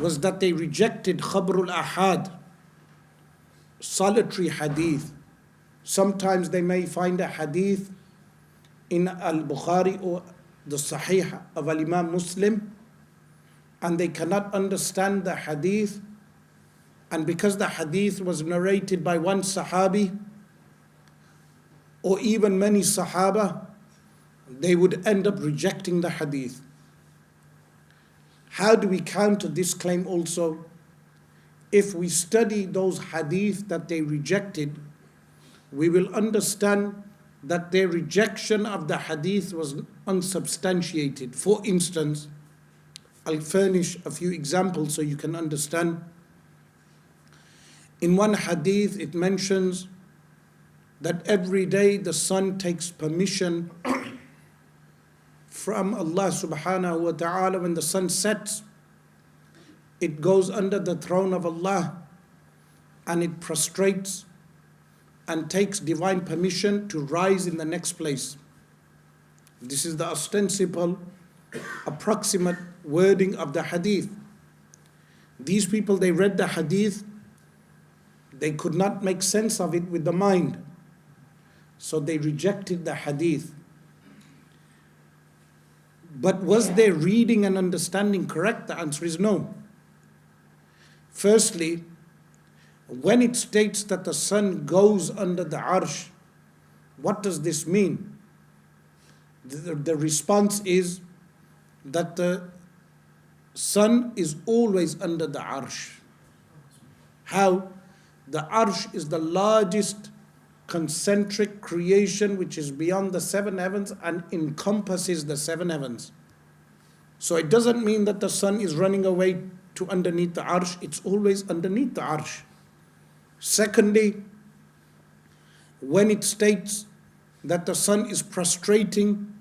was that they rejected Khabrul Ahad, solitary hadith. Sometimes they may find a hadith in Al-Bukhari or the Sahih of Al-Imam Muslim, and they cannot understand the hadith, and because the hadith was narrated by one Sahabi or even many Sahaba, they would end up rejecting the hadith. How do we counter this claim also? If we study those hadith that they rejected, we will understand that their rejection of the hadith was unsubstantiated. For instance, I'll furnish a few examples so you can understand. In one hadith, it mentions that every day the sun takes permission from Allah subhanahu wa ta'ala. When the sun sets, it goes under the throne of Allah and it prostrates and takes divine permission to rise in the next place. This is the ostensible, approximate wording of the hadith. These people, they read the hadith, they could not make sense of it with the mind, so they rejected the hadith. But was their reading and understanding correct? The answer is no. Firstly, when it states that the sun goes under the arsh, what does this mean? The response is that the sun is always under the arsh. How? The arsh is the largest concentric creation which is beyond the seven heavens and encompasses the seven heavens. So it doesn't mean that the sun is running away to underneath the arsh. It's always underneath the arsh. Secondly, when it states that the sun is prostrating.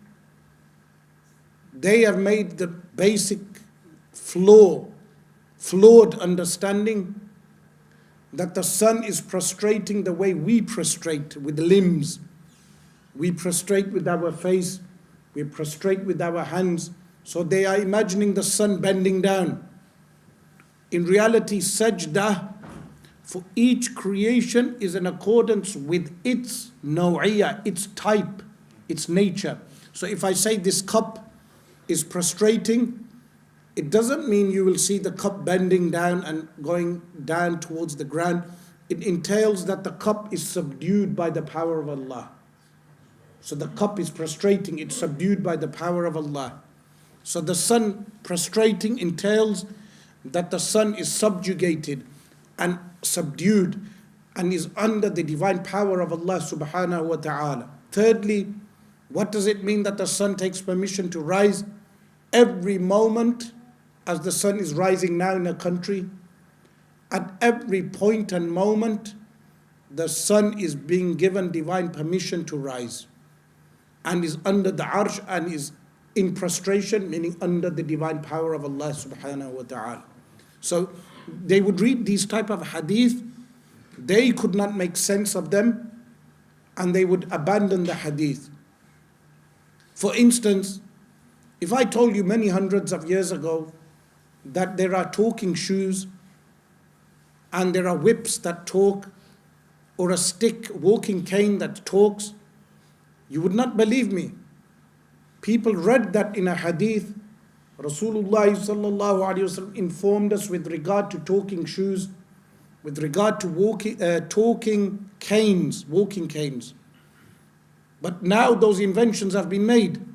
They have made the basic flawed understanding that the sun is prostrating the way we prostrate with limbs. We prostrate with our face, we prostrate with our hands. So they are imagining the sun bending down. In reality, sajda for each creation is in accordance with its naw'iyah, its type, its nature. So if I say this cup is prostrating, it doesn't mean you will see the cup bending down and going down towards the ground. It entails that the cup is subdued by the power of Allah. So the cup is prostrating, it's subdued by the power of Allah. So the sun prostrating entails that the sun is subjugated and subdued and is under the divine power of Allah subhanahu wa ta'ala. Thirdly, what does it mean that the sun takes permission to rise? Every moment, as the sun is rising now in a country, at every point and moment, the sun is being given divine permission to rise and is under the arsh and is in prostration, meaning under the divine power of Allah subhanahu wa ta'ala. So they would read these type of hadith, they could not make sense of them, and they would abandon the hadith. For instance, if I told you many hundreds of years ago that there are talking shoes and there are whips that talk, or a stick, walking cane that talks, you would not believe me. People read that in a hadith. Rasulullah sallallahu alaihi wasallam informed us with regard to talking shoes, with regard to talking canes, walking canes. But now those inventions have been made.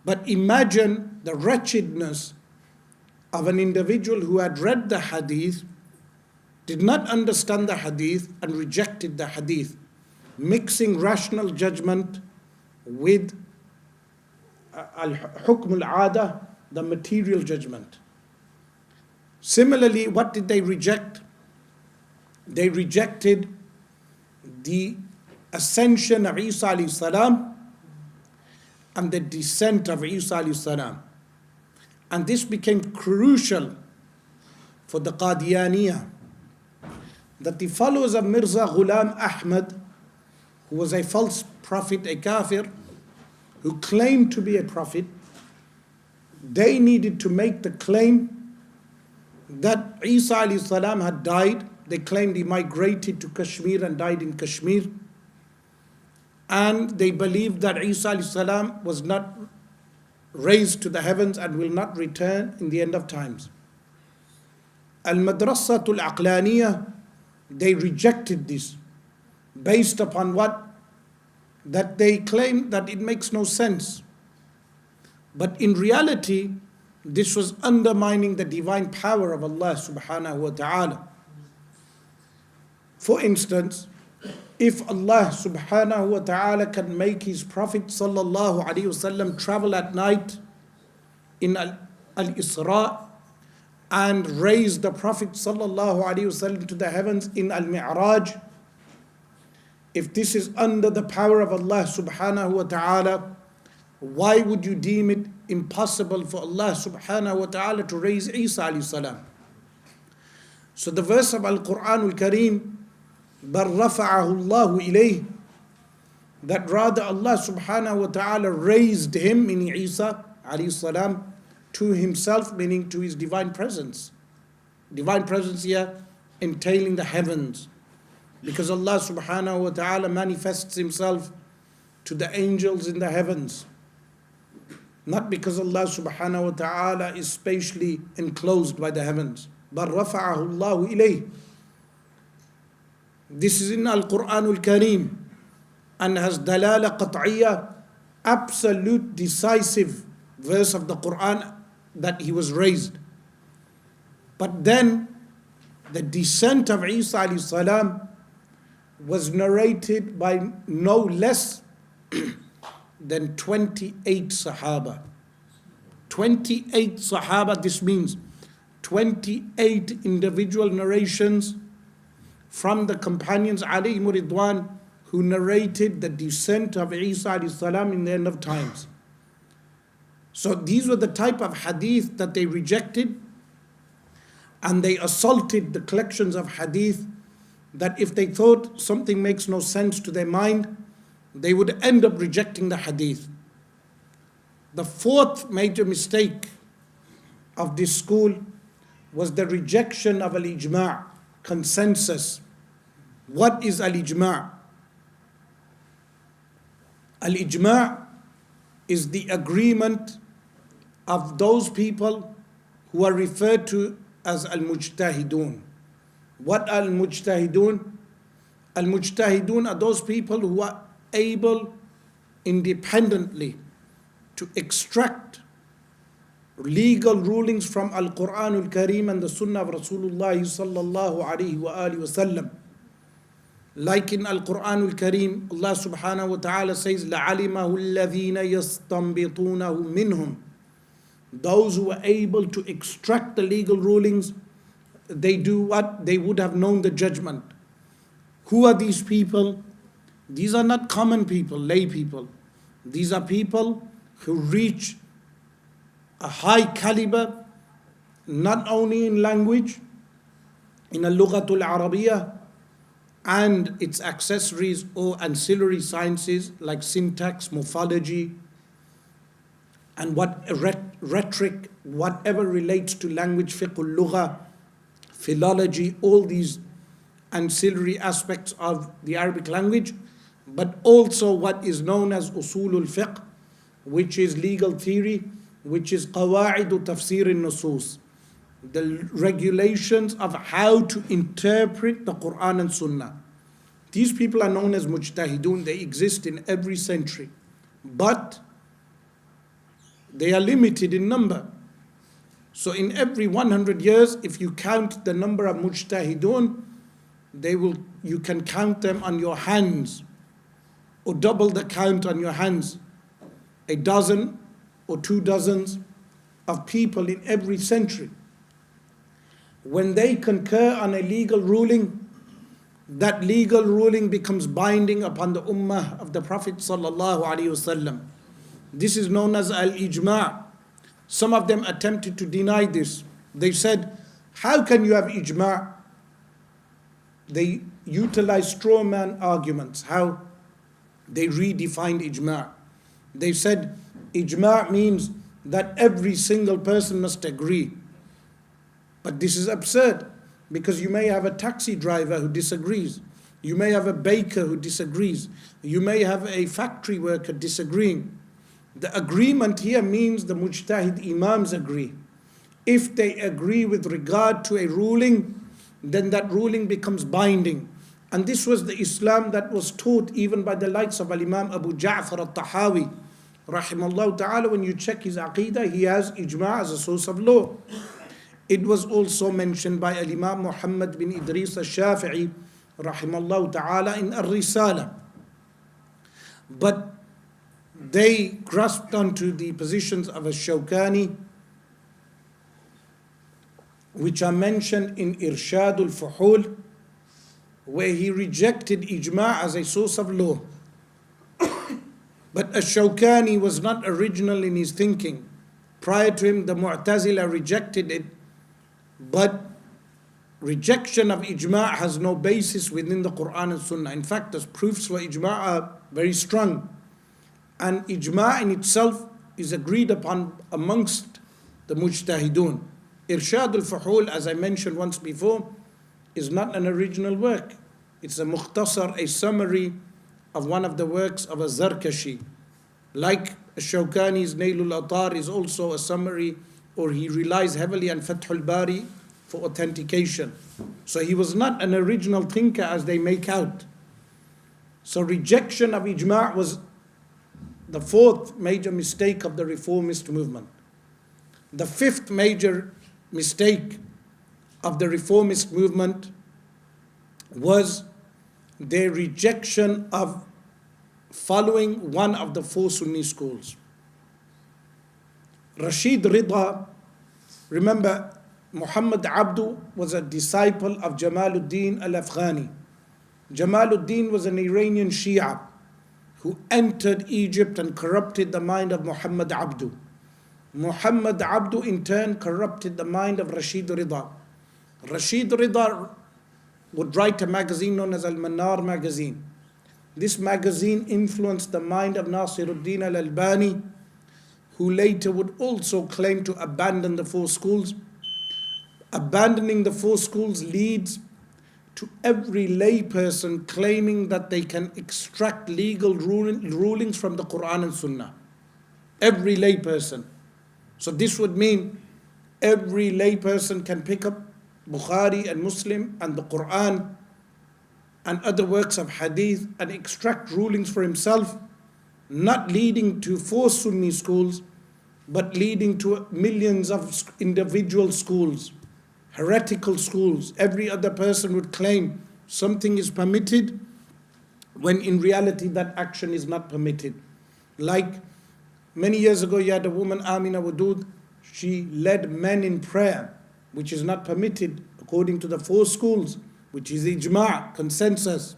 But imagine the wretchedness of an individual who had read the hadith, did not understand the hadith, and rejected the hadith, mixing rational judgment with al-hukm al-'ada, the material judgment. Similarly, what did they reject? They rejected the ascension of Isa alayhi salam and the descent of Isa alayhi salam. And this became crucial for the Qadianiyah, that the followers of Mirza Ghulam Ahmad, who was a false prophet, a kafir, who claimed to be a prophet, they needed to make the claim that Isa alayhi salam had died. They claimed he migrated to Kashmir and died in Kashmir. And they believed that Isa alayhi salam was not raised to the heavens and will not return in the end of times. Al-Madrasatul Aqlaniyah, they rejected this based upon what? That they claimed that it makes no sense. But in reality, this was undermining the divine power of Allah subhanahu wa ta'ala. For instance, if Allah subhanahu wa ta'ala can make His Prophet sallallahu alayhi wasallam travel at night in al-Isra and raise the Prophet sallallahu alayhi wasallam to the heavens in al-Mi'raj, if this is under the power of Allah subhanahu wa ta'ala, why would you deem it impossible for Allah subhanahu wa ta'ala to raise Isa alayhi salam? So the verse of Al-Quran al-Kareem, بَلْ رَفَعَهُ اللَّهُ إِلَيْهِ, that rather Allah subhanahu wa ta'ala raised him, meaning Isa alayhi salam, to himself, meaning to his divine presence. Divine presence here entailing the heavens. Because Allah subhanahu wa ta'ala manifests himself to the angels in the heavens. Not because Allah subhanahu wa ta'ala is spatially enclosed by the heavens. بَلْ رَفَعَهُ اللَّهُ إِلَيْهِ. This is in Al-Quran al-Kareem and has dalala qat'iyya, absolute decisive verse of the Quran that he was raised. But then the descent of Isa alayhi salam was narrated by no less than 28 Sahaba. 28 Sahaba, this means 28 individual narrations from the companions alayhim ridwan who narrated the descent of Isa alayhi salam in the end of times. So these were the type of hadith that they rejected, and they assaulted the collections of hadith that if they thought something makes no sense to their mind, they would end up rejecting the hadith. The fourth major mistake of this school was the rejection of al-ijma', consensus. What is al-ijma'? Al-ijma' is the agreement of those people who are referred to as al-mujtahidun. What are al-mujtahidun? Al-mujtahidun are those people who are able independently to extract legal rulings from Al-Quran al-Karim and the Sunnah of Rasulullah sallallahu alayhi wa alihi wa sallam. Like in Al-Quran al-Karim, Allah subhanahu wa ta'ala says, لَعَلِمَهُ الَّذِينَ يَسْتَنْبِطُونَهُ مِنْهُمْ. Those who are able to extract the legal rulings, they do what? They would have known the judgment. Who are these people? These are not common people, lay people. These are people who reach a high caliber, not only in language, in al-lughatul arabiyyah and its accessories or ancillary sciences like syntax, morphology, and rhetoric, whatever relates to language, fiqh al-lugha, philology, all these ancillary aspects of the Arabic language, but also what is known as usulul fiqh, which is legal theory, which is qawa'idu tafsir al-nusus, the regulations of how to interpret the Quran and Sunnah. These people are known as mujtahidun. They exist in every century, but they are limited in number. So in every 100 years, if you count the number of mujtahidun, you can count them on your hands, or double the count on your hands. A dozen or 2 dozens of people in every century. When they concur on a legal ruling, that legal ruling becomes binding upon the ummah of the Prophet sallallahu alaihi wasallam. This is known as al-ijma'. Some of them attempted to deny this. They said, how can you have ijma'? They utilized straw man arguments, how they redefined ijma'. They said ijma' means that every single person must agree. But this is absurd, because you may have a taxi driver who disagrees. You may have a baker who disagrees. You may have a factory worker disagreeing. The agreement here means the mujtahid imams agree. If they agree with regard to a ruling, then that ruling becomes binding. And this was the Islam that was taught even by the likes of Al-Imam Abu Ja'far al-Tahawi, rahimallahu ta'ala. When you check his aqidah, he has ijma' as a source of law. It was also mentioned by Al-Imam Muhammad bin Idris al-Shafi'i, rahimallahu ta'ala, in Ar-Risala. But they grasped onto the positions of al-Shawkani, which are mentioned in Irshad al-Fuhul, where he rejected ijma' as a source of law. But al-Shawkani was not original in his thinking. Prior to him, the Mu'tazila rejected it, but rejection of ijma' has no basis within the Quran and Sunnah. In fact, the proofs for ijma' are very strong. And ijma' in itself is agreed upon amongst the mujtahidun. Irshad al-Fuhul, as I mentioned once before, is not an original work. It's a mukhtasar, a summary of one of the works of a Zarkashi. Like Shawkani's Nailul Atar is also a summary, or he relies heavily on Fathul Bari for authentication. So he was not an original thinker as they make out. So rejection of ijma' was the fourth major mistake of the reformist movement. The fifth major mistake of the reformist movement was their rejection of following one of the 4 Sunni schools. Rashied Rida, remember, Muhammad Abdu was a disciple of Jamaluddin al-Afghani. Jamaluddin was an Iranian Shia who entered Egypt and corrupted the mind of Muhammad Abdu. Muhammad Abdu in turn corrupted the mind of Rashied Rida. Rashied Rida would write a magazine known as Al-Manar magazine. This magazine influenced the mind of Nasiruddin al-Albani, who later would also claim to abandon the four schools. Abandoning the four schools leads to every layperson claiming that they can extract legal rulings from the Quran and Sunnah. Every layperson. So this would mean every layperson can pick up Bukhari and Muslim and the Quran and other works of hadith and extract rulings for himself, not leading to four Sunni schools, but leading to millions of individual schools, heretical schools. Every other person would claim something is permitted when in reality that action is not permitted. Like many years ago, you had a woman, Amina Wadud, she led men in prayer, which is not permitted according to the four schools, which is ijma', consensus.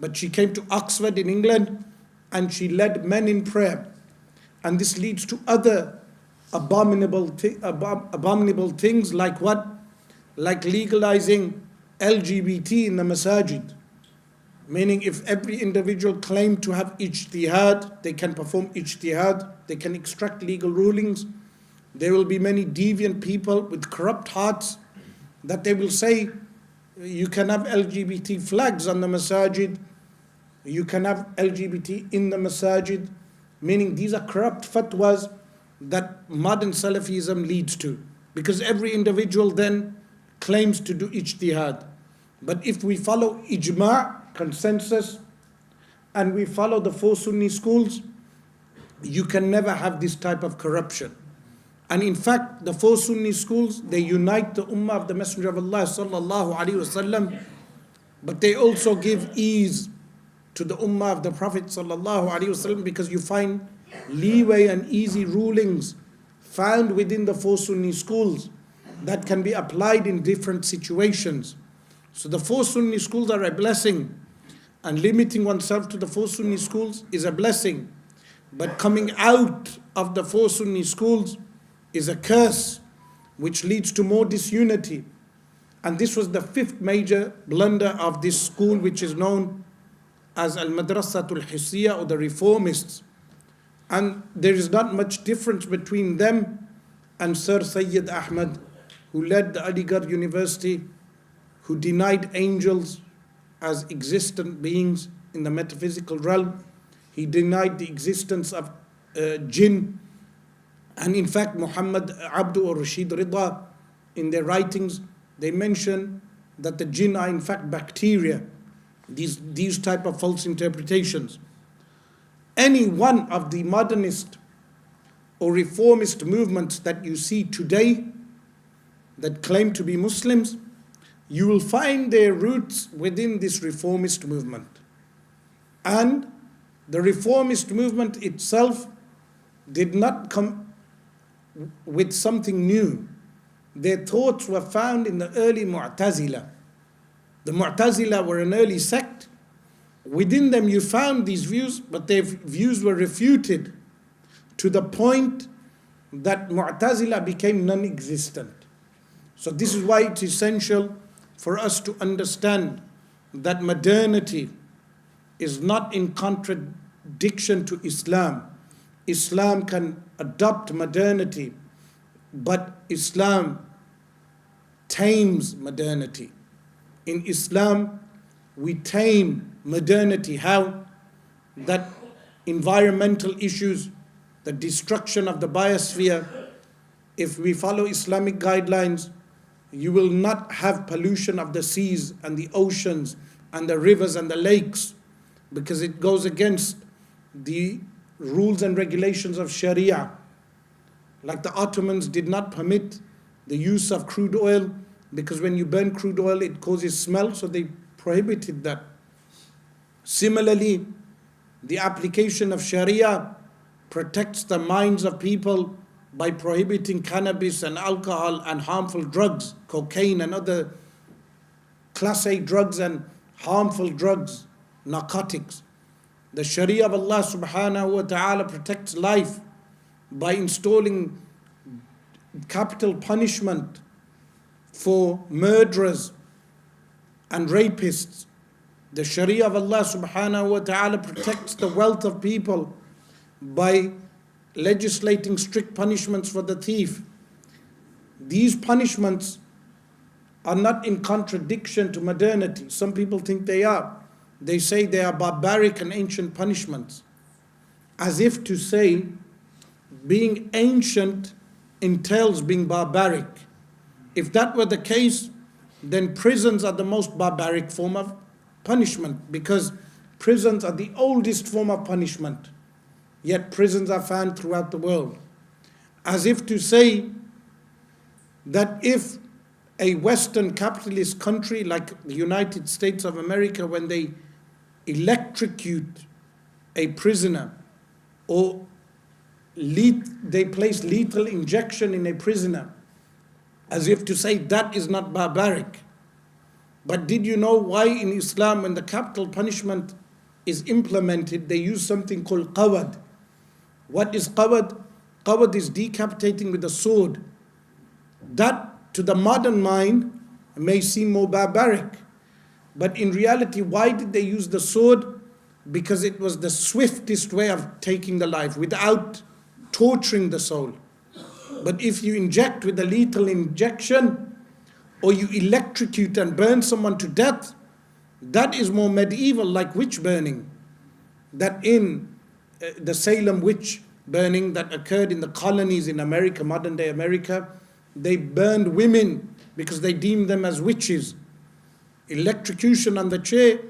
But she came to Oxford in England and she led men in prayer. And this leads to other abominable things like what? Like legalizing LGBT in the Masjid. Meaning if every individual claimed to have ijtihad, they can perform ijtihad, they can extract legal rulings. There will be many deviant people with corrupt hearts that they will say, you can have LGBT flags on the Masjid, you can have LGBT in the Masjid, meaning these are corrupt fatwas that modern Salafism leads to. Because every individual then claims to do ijtihad. But if we follow ijma', consensus, and we follow the four Sunni schools, you can never have this type of corruption. And in fact, the four Sunni schools, they unite the ummah of the Messenger of Allah sallallahu alaihi wasallam, but they also give ease to the ummah of the Prophet sallallahu alaihi wasallam, because you find leeway and easy rulings found within the four Sunni schools that can be applied in different situations. So the four Sunni schools are a blessing, and limiting oneself to the four Sunni schools is a blessing. But coming out of the four Sunni schools is a curse which leads to more disunity. And this was the fifth major blunder of this school, which is known as Al-Madrasatul Hissiyya, or the Reformists. And there is not much difference between them and Sir Sayyid Ahmad, who led the Aligarh University, who denied angels as existent beings in the metaphysical realm. He denied the existence of jinn. And in fact, Muhammad Abdu or Rashied Rida, in their writings, they mention that the jinn are in fact bacteria. These type of false interpretations. Any one of the modernist or reformist movements that you see today that claim to be Muslims, you will find their roots within this reformist movement. And the reformist movement itself did not come with something new. Their thoughts were found in the early Mu'tazila. The Mu'tazila were an early sect. Within them you found these views, but their views were refuted to the point that Mu'tazila became non-existent. So this is why it's essential for us to understand that modernity is not in contradiction to Islam. Islam can adopt modernity, but Islam tames modernity. In Islam, we tame modernity. How? That environmental issues, the destruction of the biosphere, if we follow Islamic guidelines, you will not have pollution of the seas and the oceans and the rivers and the lakes, because it goes against the rules and regulations of Sharia. Like the Ottomans did not permit the use of crude oil, because when you burn crude oil it causes smell, so they prohibited that. Similarly, the application of Sharia protects the minds of people by prohibiting cannabis and alcohol and harmful drugs, cocaine and other class A drugs and harmful drugs, narcotics. The Sharia of Allah subhanahu wa ta'ala protects life by installing capital punishment for murderers and rapists. The Sharia of Allah subhanahu wa ta'ala protects the wealth of people by legislating strict punishments for the thief. These punishments are not in contradiction to modernity. Some people think they are. They say they are barbaric and ancient punishments, as if to say being ancient entails being barbaric. If that were the case, then prisons are the most barbaric form of punishment, because prisons are the oldest form of punishment. Yet prisons are found throughout the world. As if to say that if a Western capitalist country like the United States of America, when they electrocute a prisoner or they place lethal injection in a prisoner, as if to say that is not barbaric. But did you know why in Islam, when the capital punishment is implemented, they use something called qawad? What is qawad? Qawad is decapitating with a sword. That to the modern mind may seem more barbaric. But in reality, why did they use the sword? Because it was the swiftest way of taking the life without torturing the soul. But if you inject with a lethal injection, or you electrocute and burn someone to death, that is more medieval, like witch burning. That in the Salem witch burning that occurred in the colonies in America, modern day America, they burned women because they deemed them as witches. Electrocution on the chair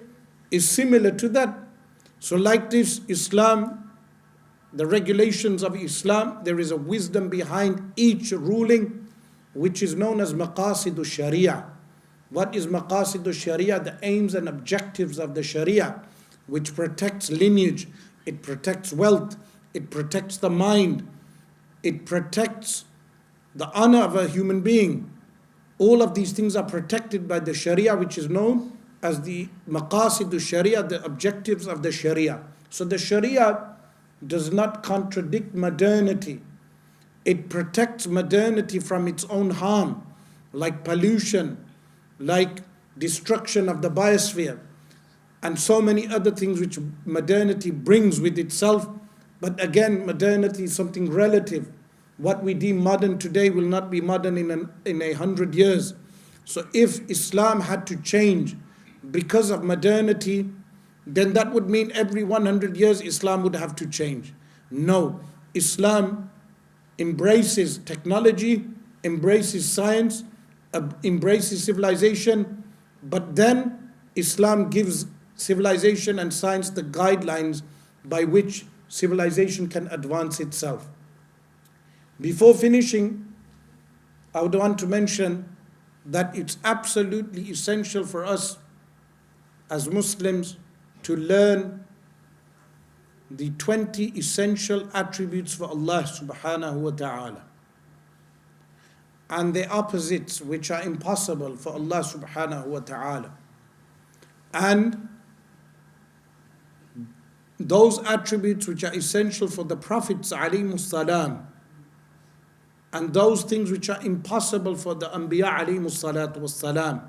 is similar to that. So like this, Islam, the regulations of Islam, there is a wisdom behind each ruling, which is known as maqasidu sharia. What is maqasidu sharia? The aims and objectives of the sharia, which protects lineage, it protects wealth, it protects the mind, it protects the honor of a human being. All of these things are protected by the sharia, which is known as the maqasidu sharia, the objectives of the sharia. So the sharia does not contradict modernity. It protects modernity from its own harm, like pollution, like destruction of the biosphere, and so many other things which modernity brings with itself. But again, modernity is something relative. What we deem modern today will not be modern in 100 years. So if Islam had to change because of modernity, then that would mean every 100 years Islam would have to change. No, Islam embraces technology, embraces science, embraces civilization, but then Islam gives civilization and science the guidelines by which civilization can advance itself. Before finishing, I would want to mention that it's absolutely essential for us as Muslims to learn the 20 essential attributes for Allah subhanahu wa ta'ala, and the opposites which are impossible for Allah subhanahu wa ta'ala, and those attributes which are essential for the Prophets alayhimus salam, and those things which are impossible for the Anbiya alayhimus salatu was salam,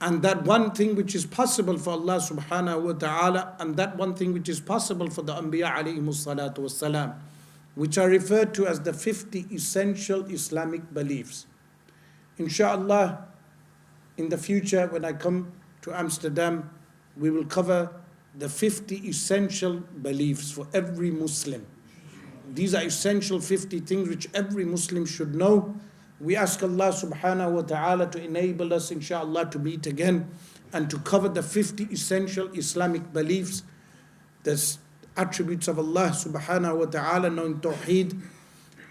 and that one thing which is possible for Allah subhanahu wa ta'ala, and that one thing which is possible for the Anbiya alayhimus salatu was salam, which are referred to as the 50 essential Islamic beliefs. Insha'Allah, in the future when I come to Amsterdam, we will cover the 50 essential beliefs for every Muslim. These are essential 50 things which every Muslim should know. We ask Allah subhanahu wa ta'ala to enable us, inshaAllah, to meet again and to cover the 50 essential Islamic beliefs, the attributes of Allah subhanahu wa ta'ala, knowing Tawheed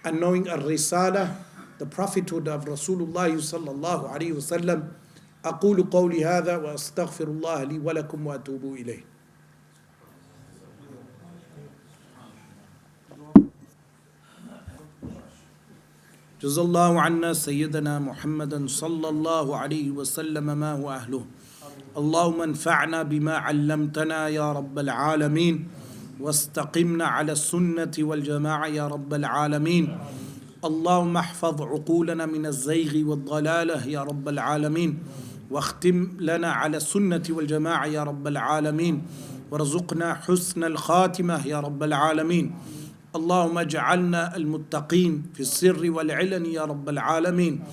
and knowing Ar-Risala, the prophethood of Rasulullah sallallahu alayhi wa sallam. أقول قولي هذا وأستغفر الله لي ولكم وأتوب إليه. جزا الله عنا سيدنا محمدا صلى الله عليه وسلم ما هو أهله اللهم انفعنا بما علمتنا يا رب العالمين، واستقمنا على السنة والجماعة يا رب العالمين. اللهم احفظ عقولنا من الزيغ والضلالة يا رب العالمين، واختم لنا على السنة والجماعة يا رب العالمين، وارزقنا حسن الخاتمة يا رب العالمين. اللهم اجعلنا المتقين في السر والعلن يا رب العالمين.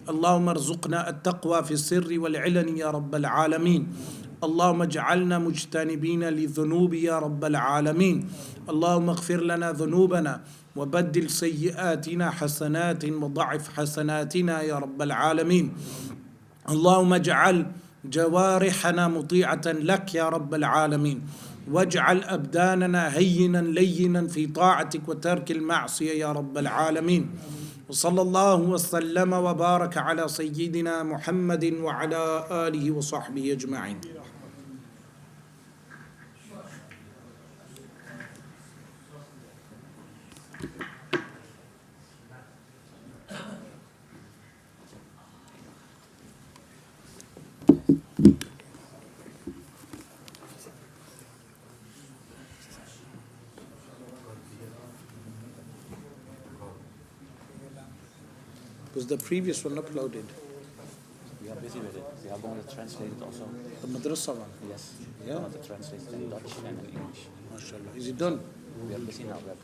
اللهم ارزقنا التقوى في السر والعلن يا رب العالمين. اللهم اجعلنا مجتنبين للذنوب يا رب العالمين. اللهم اغفر لنا ذنوبنا وبدل سيئاتنا حسنات وضعف حسناتنا يا رب العالمين. اللهم اجعل جوارحنا مطيعة لك يا رب العالمين، واجعل أبداننا هينا لينا في طاعتك وترك المعصية يا رب العالمين. وصلى الله وسلم وبارك على سيدنا محمد وعلى آله وصحبه أجمعين. Was the previous one uploaded? We are busy with it. We are going to translate it also. The madrasa one? Yes. Yeah. We want to translate it in Dutch and in English. MashaAllah. Is it done? We are busy now. We are